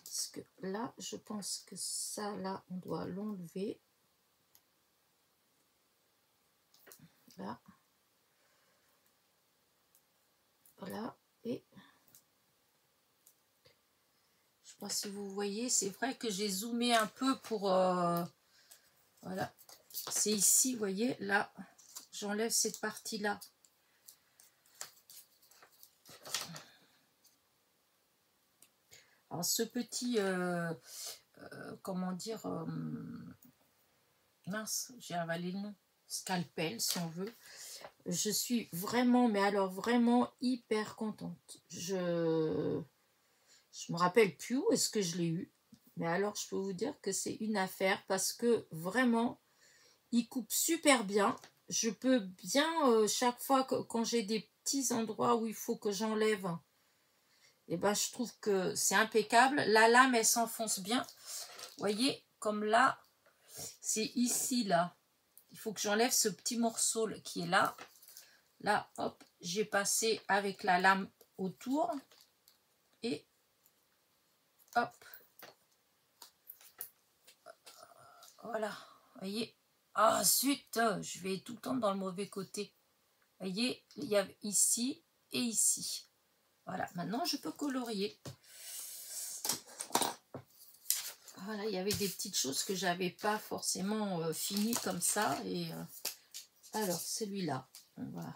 Parce que là, je pense que ça, là, on doit l'enlever. Là. Voilà. Et je sais pas si vous voyez, c'est vrai que j'ai zoomé un peu pour... voilà. C'est ici, vous voyez, là, j'enlève cette partie-là. Alors, ce petit... comment dire... mince, j'ai avalé le nom. Scalpel, si on veut. Je suis vraiment, mais alors vraiment hyper contente. Je me rappelle plus où est-ce que je l'ai eu. Mais alors, je peux vous dire que c'est une affaire parce que vraiment, il coupe super bien. Je peux bien, chaque fois quand j'ai des petits endroits où il faut que j'enlève, et ben, je trouve que c'est impeccable. La lame, elle s'enfonce bien. Vous voyez, comme là, c'est ici, là. Il faut que j'enlève ce petit morceau qui est là. Là, hop, j'ai passé avec la lame autour. Et hop. Voilà, vous voyez. Ah, zut, je vais tout le temps dans le mauvais côté. Vous voyez, il y a ici et ici. Voilà, maintenant je peux colorier. Voilà, il y avait des petites choses que j'avais pas forcément finies comme ça. Et alors, celui-là, on va...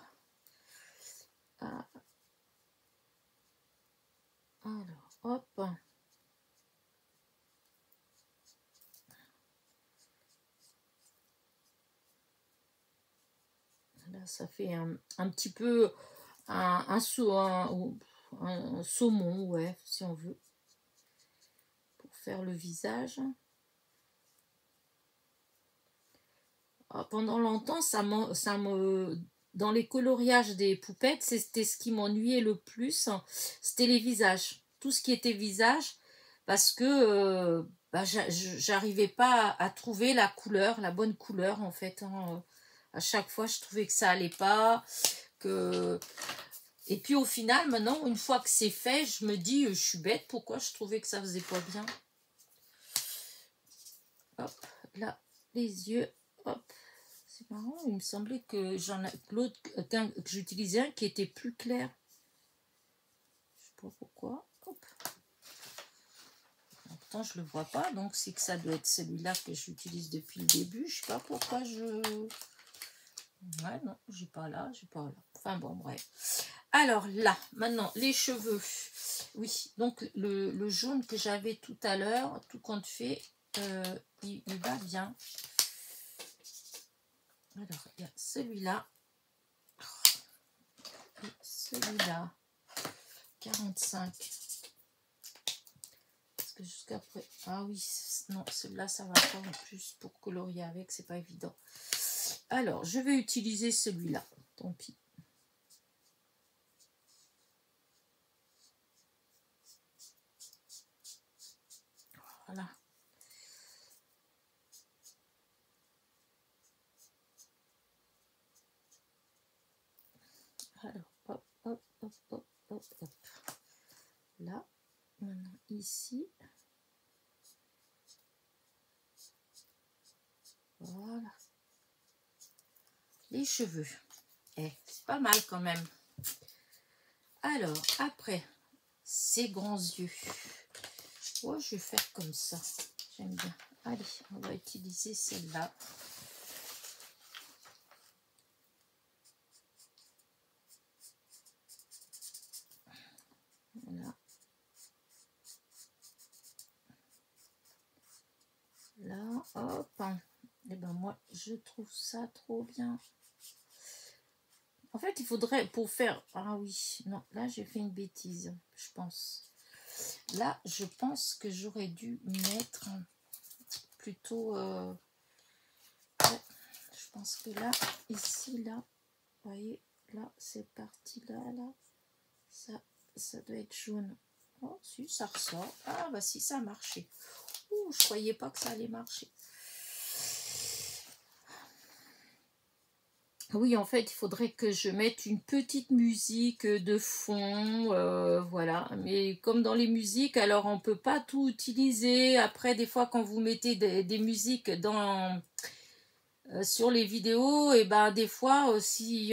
Ah, alors, hop. Là, ça fait un petit peu un saumon, ouais, si on veut, pour faire le visage. Pendant longtemps, dans les coloriages des poupettes, c'était ce qui m'ennuyait le plus, c'était les visages. Tout ce qui était visage, parce que j'arrivais pas à trouver la couleur, la bonne couleur en fait. Hein. À chaque fois, je trouvais que ça allait pas. Et puis au final, maintenant, une fois que c'est fait, je me dis, je suis bête, pourquoi je trouvais que ça faisait pas bien. Hop, là, les yeux, hop. C'est marrant, il me semblait que l'autre que j'utilisais un qui était plus clair. Je sais pas pourquoi. Hop. Pourtant, je le vois pas, donc c'est que ça doit être celui-là que j'utilise depuis le début. Je sais pas pourquoi je... Ouais, non, j'ai pas là, j'ai pas là. Enfin bon, bref. Alors là, maintenant, les cheveux. Oui, donc le jaune que j'avais tout à l'heure, tout compte fait, il va bien. Alors, il y a celui-là. Et celui-là. 45. Parce que jusqu'après... Ah oui, non, celui-là, ça va pas en plus pour colorier avec, c'est pas évident. Alors, je vais utiliser celui-là. Tant pis. Voilà. Alors, hop, hop, hop, hop, hop, hop. Là, maintenant ici. Voilà. Les cheveux. C'est pas mal quand même. Alors, après, ces grands yeux. Ouais, je vais faire comme ça. J'aime bien. Allez, on va utiliser celle-là. Voilà. Là, hop. Et ben moi, je trouve ça trop bien. En fait, il faudrait, pour faire... Ah oui, non, là, j'ai fait une bêtise, je pense. Là, je pense que j'aurais dû mettre plutôt... Ouais, je pense que là, ici, là, vous voyez, là, cette partie-là, là, ça doit être jaune. Oh, si, ça ressort. Ah, bah si, ça a marché. Ouh, je croyais pas que ça allait marcher. Oui, en fait, il faudrait que je mette une petite musique de fond, voilà. Mais comme dans les musiques, alors on peut pas tout utiliser. Après, des fois, quand vous mettez des musiques sur les vidéos, et ben des fois, si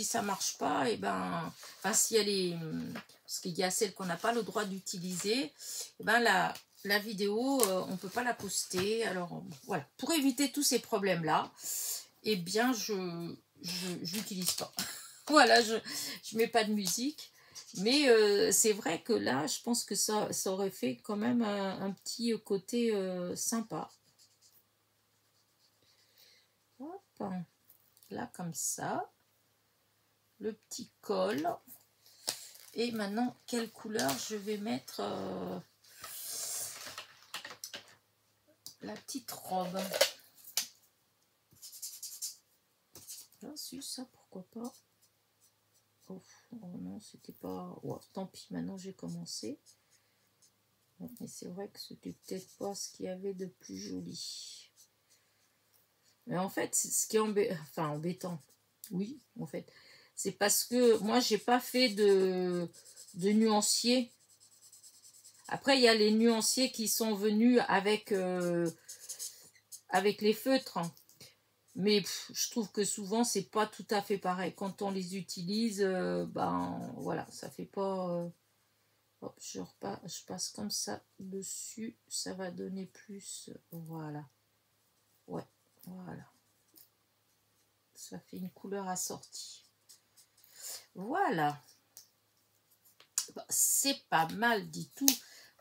ça marche pas, et ben, enfin, si elle est, parce qu'il y a celle qu'on n'a pas le droit d'utiliser, et ben la vidéo, on peut pas la poster. Alors voilà, pour éviter tous ces problèmes-là, eh bien, je n'utilise pas. Voilà, je mets pas de musique. Mais c'est vrai que là, je pense que ça aurait fait quand même un petit côté sympa. Hop, là, comme ça. Le petit col. Et maintenant, quelle couleur je vais mettre la petite robe. Là, si, ça, pourquoi pas. Oh, non, c'était pas... Oh, tant pis, maintenant j'ai commencé. Mais c'est vrai que c'était peut-être pas ce qu'il y avait de plus joli. Mais en fait, ce qui est embêtant, oui, en fait, c'est parce que moi, j'ai pas fait de nuancier. Après, il y a les nuanciers qui sont venus avec avec les feutres. Mais je trouve que souvent, c'est pas tout à fait pareil. Quand on les utilise, ben voilà, ça fait pas... hop, je passe comme ça dessus. Ça va donner plus... voilà. Ouais, voilà. Ça fait une couleur assortie. Voilà. Bah, c'est pas mal du tout.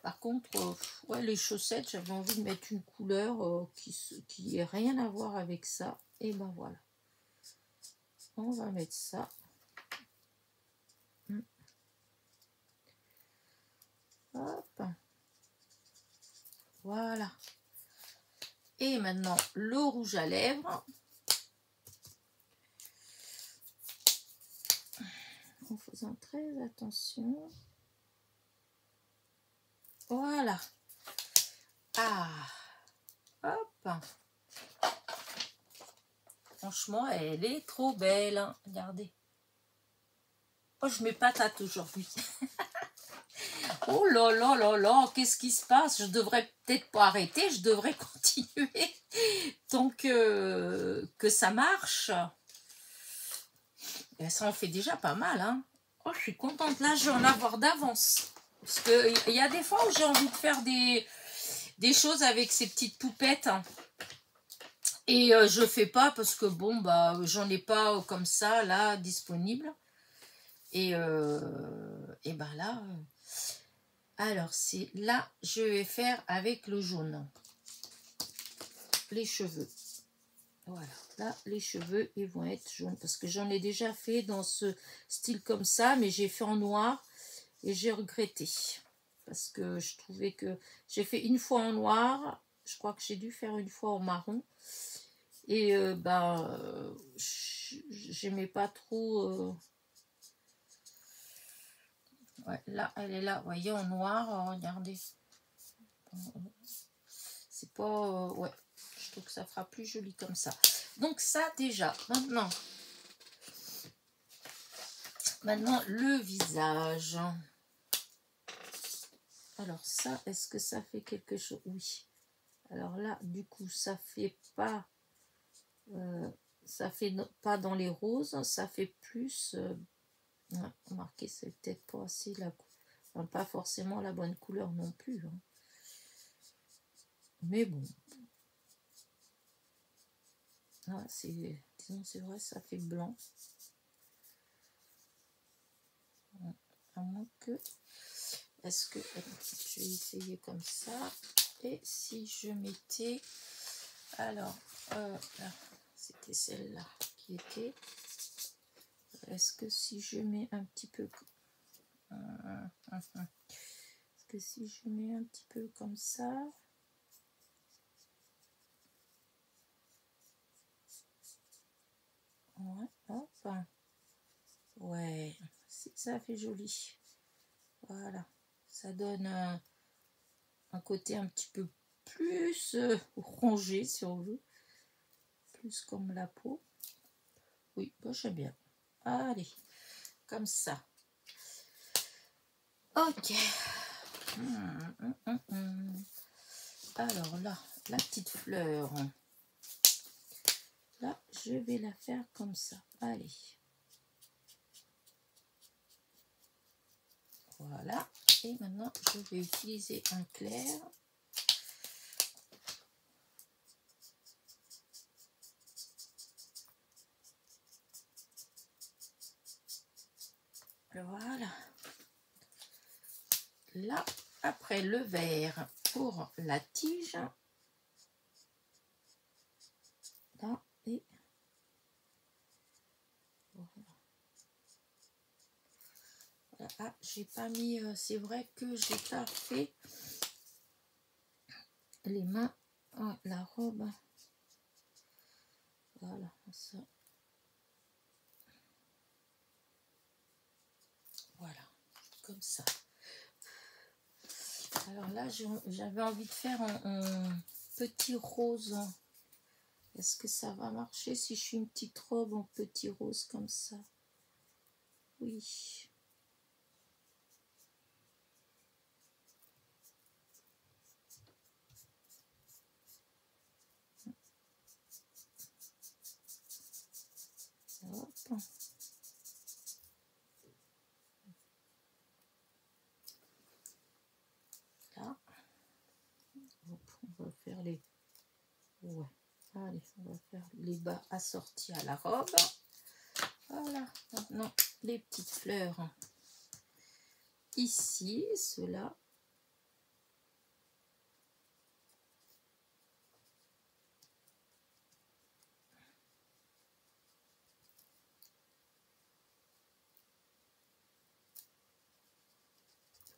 Par contre, ouais, les chaussettes, j'avais envie de mettre une couleur qui ait rien à voir avec ça. Et ben voilà. On va mettre ça. Hop. Voilà. Et maintenant, le rouge à lèvres. En faisant très attention. Voilà. Ah. Hop. Franchement, elle est trop belle. Hein. Regardez. Oh, je m'épate aujourd'hui. Oh là là là là, qu'est-ce qui se passe? Je devrais peut-être pas arrêter, je devrais continuer tant que ça marche. Et ça en fait déjà pas mal. Hein. Oh, je suis contente. Là, je vais en avoir d'avance. Parce qu'il y a des fois où j'ai envie de faire des choses avec ces petites poupettes. Hein. Et je fais pas parce que bon, bah, j'en ai pas comme ça, là, disponible. Et ben là... alors, c'est là, je vais faire avec le jaune. Les cheveux. Voilà. Là, les cheveux, ils vont être jaunes. Parce que j'en ai déjà fait dans ce style comme ça. Mais j'ai fait en noir. Et j'ai regretté. Parce que je trouvais que... j'ai fait une fois en noir. Je crois que j'ai dû faire une fois en marron. Et j'aimais pas trop... ouais, là, elle est là. Vous voyez, en noir. Regardez. C'est pas... ouais, je trouve que ça fera plus joli comme ça. Donc ça, déjà. Maintenant, le visage. Alors ça, est-ce que ça fait quelque chose? Oui. Alors là, du coup, ça fait pas... ça fait pas dans les roses. Ça fait plus... ouais, remarquez, c'est peut-être pas assez la... enfin, pas forcément la bonne couleur non plus. Hein. Mais bon. Ah, disons, c'est vrai, ça fait blanc. À moins que... est-ce que... je vais essayer comme ça. Et si je mettais... alors, là, c'était celle-là qui était... est-ce que si je mets un petit peu... est-ce que si je mets un petit peu comme ça... ouais, hop. Ouais, ça fait joli. Voilà. Ça donne un côté un petit peu plus rongé, si on veut. Plus comme la peau. Oui, bah, j'aime bien. Allez, comme ça. Ok. Alors là, la petite fleur. Là, je vais la faire comme ça. Allez. Voilà. Et maintenant, je vais utiliser un clair. Voilà. Là, après le vert pour la tige. Là, et voilà. Ah, j'ai pas mis, c'est vrai que j'ai pas fait les mains, la robe. Voilà, ça. Voilà, comme ça. Alors là, j'avais envie de faire un petit rose. Est-ce que ça va marcher si je fais une petite robe en petit rose comme ça? Oui. les bas assortis à la robe. Voilà, maintenant les petites fleurs ici, ceux-là.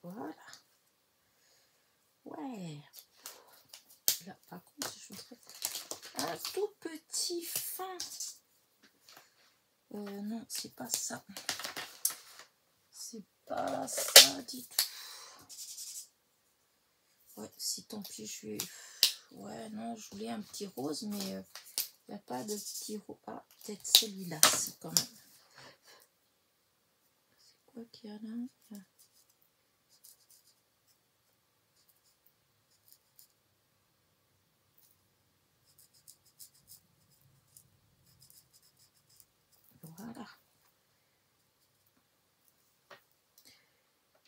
Voilà. Ouais. Là, par contre, je voudrais un tout petit fin. Non, c'est pas ça. C'est pas ça du tout. Ouais, si tant pis, je vais... Ouais, non, je voulais un petit rose, mais il n'y a pas de petit rose. Ah, peut-être celui-là, c'est quand même. C'est quoi qu'il y a là? Voilà.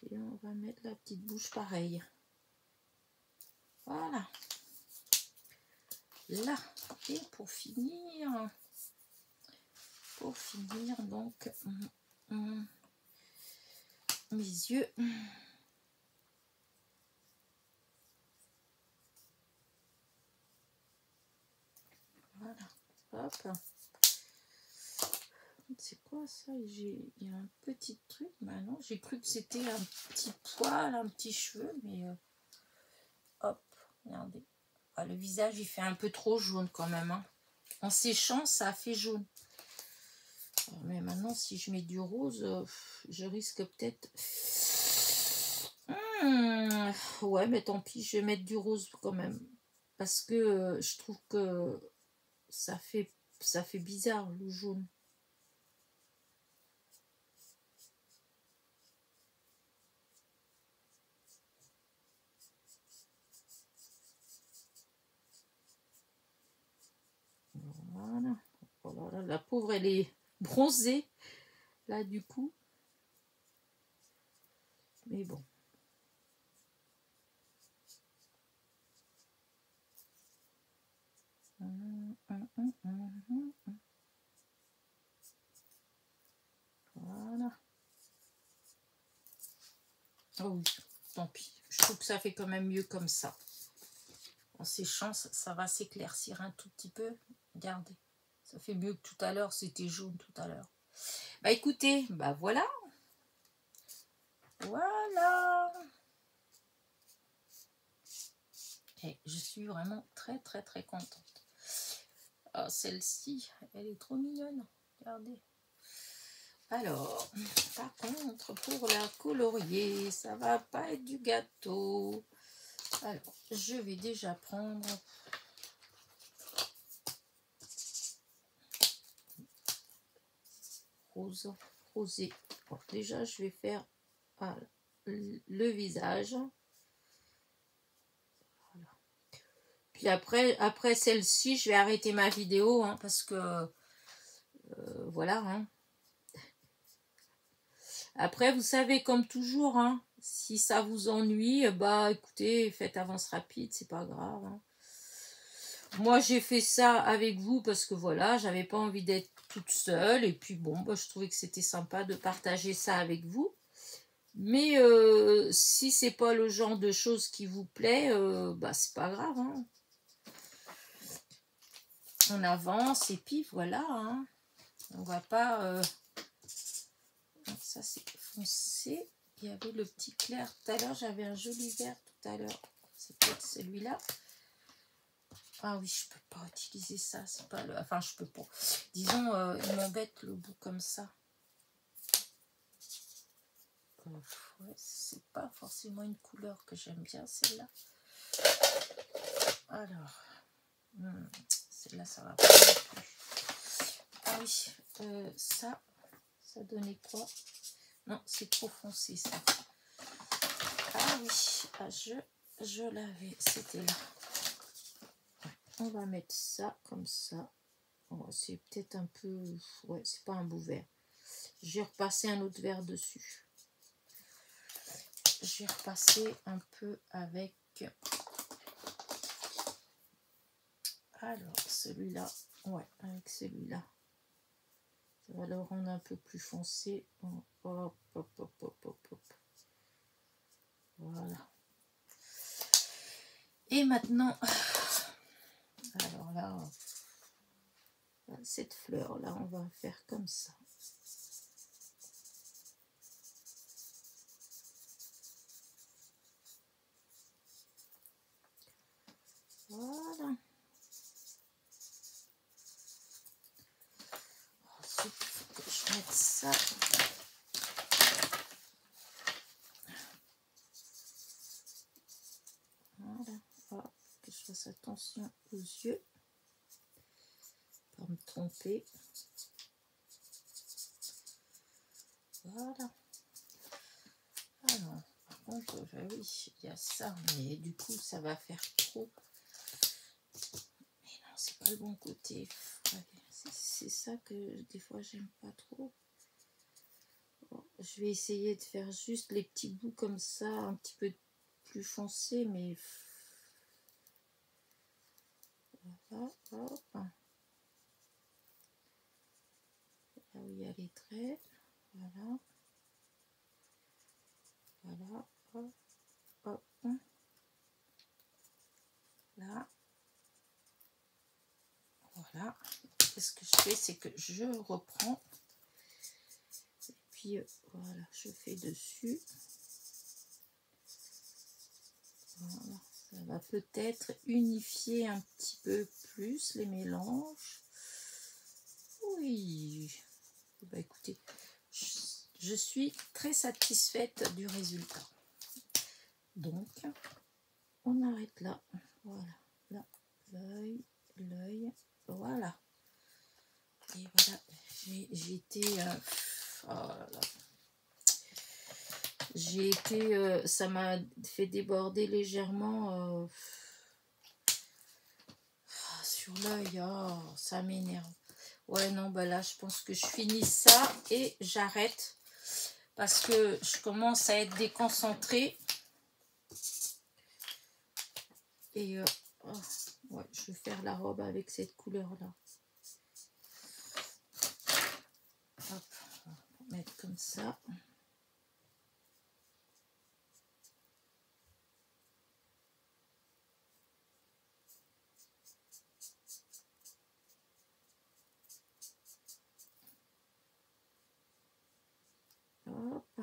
Et on va mettre la petite bouche pareille. Voilà. Là. Et pour finir donc mes yeux. Voilà. Hop. C'est quoi ça? Il y a un petit truc. Bah non, j'ai cru que c'était un petit poil, un petit cheveu, mais hop, regardez. Ah, le visage, il fait un peu trop jaune quand même. Hein. En séchant, ça a fait jaune. Alors, mais maintenant, si je mets du rose, je risque peut-être... ouais, mais tant pis, je vais mettre du rose quand même. Parce que je trouve que ça fait bizarre, le jaune. Voilà. Voilà. La pauvre, elle est bronzée. Là, du coup. Mais bon. Voilà. Oh oui, tant pis. Je trouve que ça fait quand même mieux comme ça. En séchant, ça va s'éclaircir un tout petit peu. Regardez. Ça fait mieux que tout à l'heure. C'était jaune tout à l'heure. Bah écoutez, bah voilà. Voilà. Et je suis vraiment très très très contente. Oh, celle-ci, elle est trop mignonne. Regardez. Alors, par contre, pour la colorier, ça va pas être du gâteau. Alors, je vais déjà prendre rosé. Bon, déjà, je vais faire le visage. Voilà. Puis après celle-ci, je vais arrêter ma vidéo hein, parce que voilà. Hein. Après, vous savez, comme toujours, hein, si ça vous ennuie, bah écoutez, faites avance rapide, c'est pas grave. Hein. Moi, j'ai fait ça avec vous parce que voilà, j'avais pas envie d'être toute seule. Et puis bon, bah, je trouvais que c'était sympa de partager ça avec vous. Mais si c'est pas le genre de choses qui vous plaît, bah c'est pas grave. Hein. On avance et puis voilà. Hein. On va pas... Ça c'est foncé. Il y avait le petit clair tout à l'heure. J'avais un joli vert tout à l'heure. C'est peut-être celui-là. Ah oui, je peux pas utiliser ça. C'est pas le... Enfin, je peux pas. Disons, il m'embête le bout comme ça. Ouais, c'est pas forcément une couleur que j'aime bien, celle-là. Alors, celle-là, ça va pas non plus. Ah oui, ça donnait quoi? Non, c'est trop foncé, ça. Ah oui, ah, je l'avais, c'était là. On va mettre ça comme ça. Oh, c'est peut-être un peu... Ouais, c'est pas un beau vert. J'ai repassé un autre vert dessus. J'ai repassé un peu avec... Alors, celui-là, Ouais, avec celui-là. Ça va le rendre un peu plus foncé. Hop, hop, hop, hop, hop, hop. Voilà. Et maintenant, alors là, cette fleur-là, on va faire comme ça. Voilà. Ensuite, il faut que je mette ça. Voilà. Hop, que je fasse attention aux yeux. Pas me tromper. Voilà. Alors, par contre, oui, il y a ça, mais du coup, ça va faire trop. Mais non, c'est pas le bon côté. Ouais, c'est ça que des fois, j'aime pas trop. Bon, je vais essayer de faire juste les petits bouts comme ça, un petit peu plus foncés, mais voilà, hop. Là où il y a les traits, voilà. Voilà, hop, hop. Là. Voilà. Et ce que je fais, c'est que je reprends. Et puis, voilà, je fais dessus. Voilà. Ça va peut-être unifier un petit peu plus les mélanges. Oui. Bah, écoutez, je suis très satisfaite du résultat. Donc, on arrête là. Voilà. Là, l'œil. Voilà. Et voilà. J'ai été... oh là là. J'ai été... ça m'a fait déborder légèrement sur l'œil. Oh, ça m'énerve. Ouais, non, bah là, je pense que je finis ça et j'arrête. Parce que je commence à être déconcentrée. Et oh, ouais, je vais faire la robe avec cette couleur-là. Hop, on va mettre comme ça. Hop.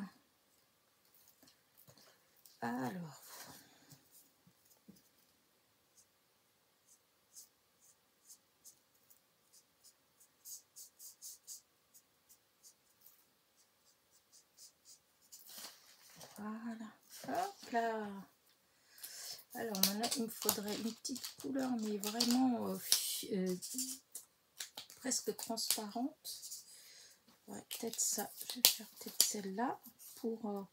Alors. Voilà. Hop là. Alors maintenant, il me faudrait une petite couleur, mais vraiment presque transparente. Ouais, peut-être ça. Je vais faire peut-être celle-là pour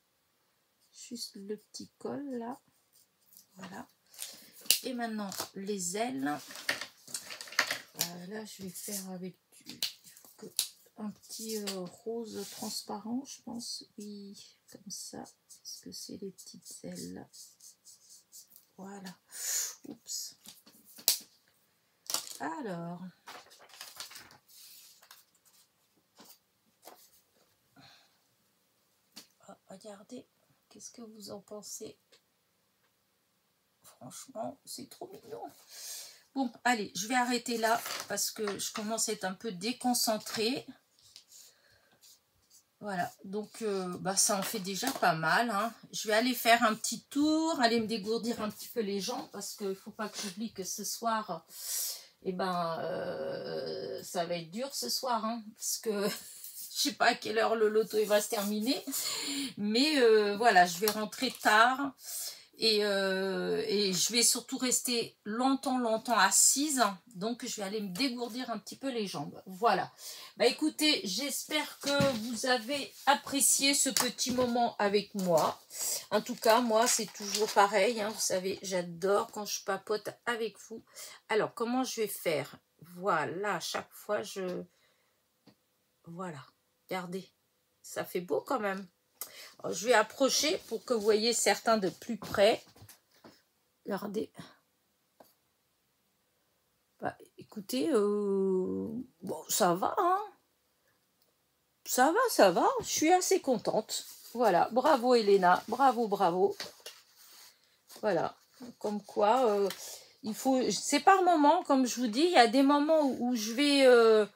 juste le petit col là. Voilà. Et maintenant, les ailes. Là, je vais faire avec un petit rose transparent, je pense. Oui, comme ça. Est-ce que c'est les petites ailes là? Voilà. Oups. Alors. Oh, regardez. Qu'est-ce que vous en pensez? Franchement, c'est trop mignon. Bon, allez, je vais arrêter là parce que je commence à être un peu déconcentrée. Voilà, donc bah, ça en fait déjà pas mal. Hein. Je vais aller faire un petit tour, aller me dégourdir un petit peu les jambes parce qu'il ne faut pas que j'oublie que ce soir, eh ben, ça va être dur ce soir. Hein, parce que je ne sais pas à quelle heure le loto va se terminer. Mais voilà, je vais rentrer tard. Et je vais surtout rester longtemps assise, donc je vais aller me dégourdir un petit peu les jambes. Voilà. Bah écoutez, j'espère que vous avez apprécié ce petit moment avec moi. En tout cas, moi, c'est toujours pareil. Hein, vous savez, j'adore quand je papote avec vous. Alors, comment je vais faire? Voilà, chaque fois, Voilà, regardez. Ça fait beau quand même. Alors, je vais approcher pour que vous voyez certains de plus près. Regardez. Bah, écoute. écoutez, bon, ça va, hein. Ça va. Je suis assez contente. Voilà, bravo Elena, bravo, bravo. Voilà, comme quoi, il faut... C'est par moment, comme je vous dis, il y a des moments où je vais...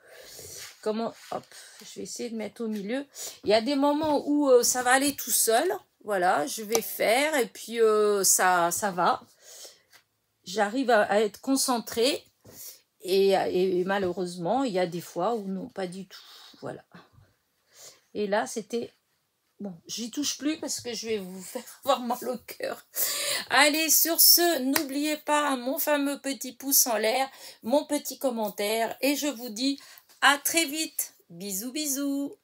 comment... Hop, je vais essayer de mettre au milieu. Il y a des moments où ça va aller tout seul. Voilà, je vais faire et puis ça va. J'arrive à être concentrée. Et malheureusement, il y a des fois où non, pas du tout. Voilà. Et là, c'était... Bon, j'y touche plus parce que je vais vous faire avoir mal au cœur. Allez, sur ce, n'oubliez pas mon fameux petit pouce en l'air, mon petit commentaire. Et je vous dis à très vite. Bisous, bisous.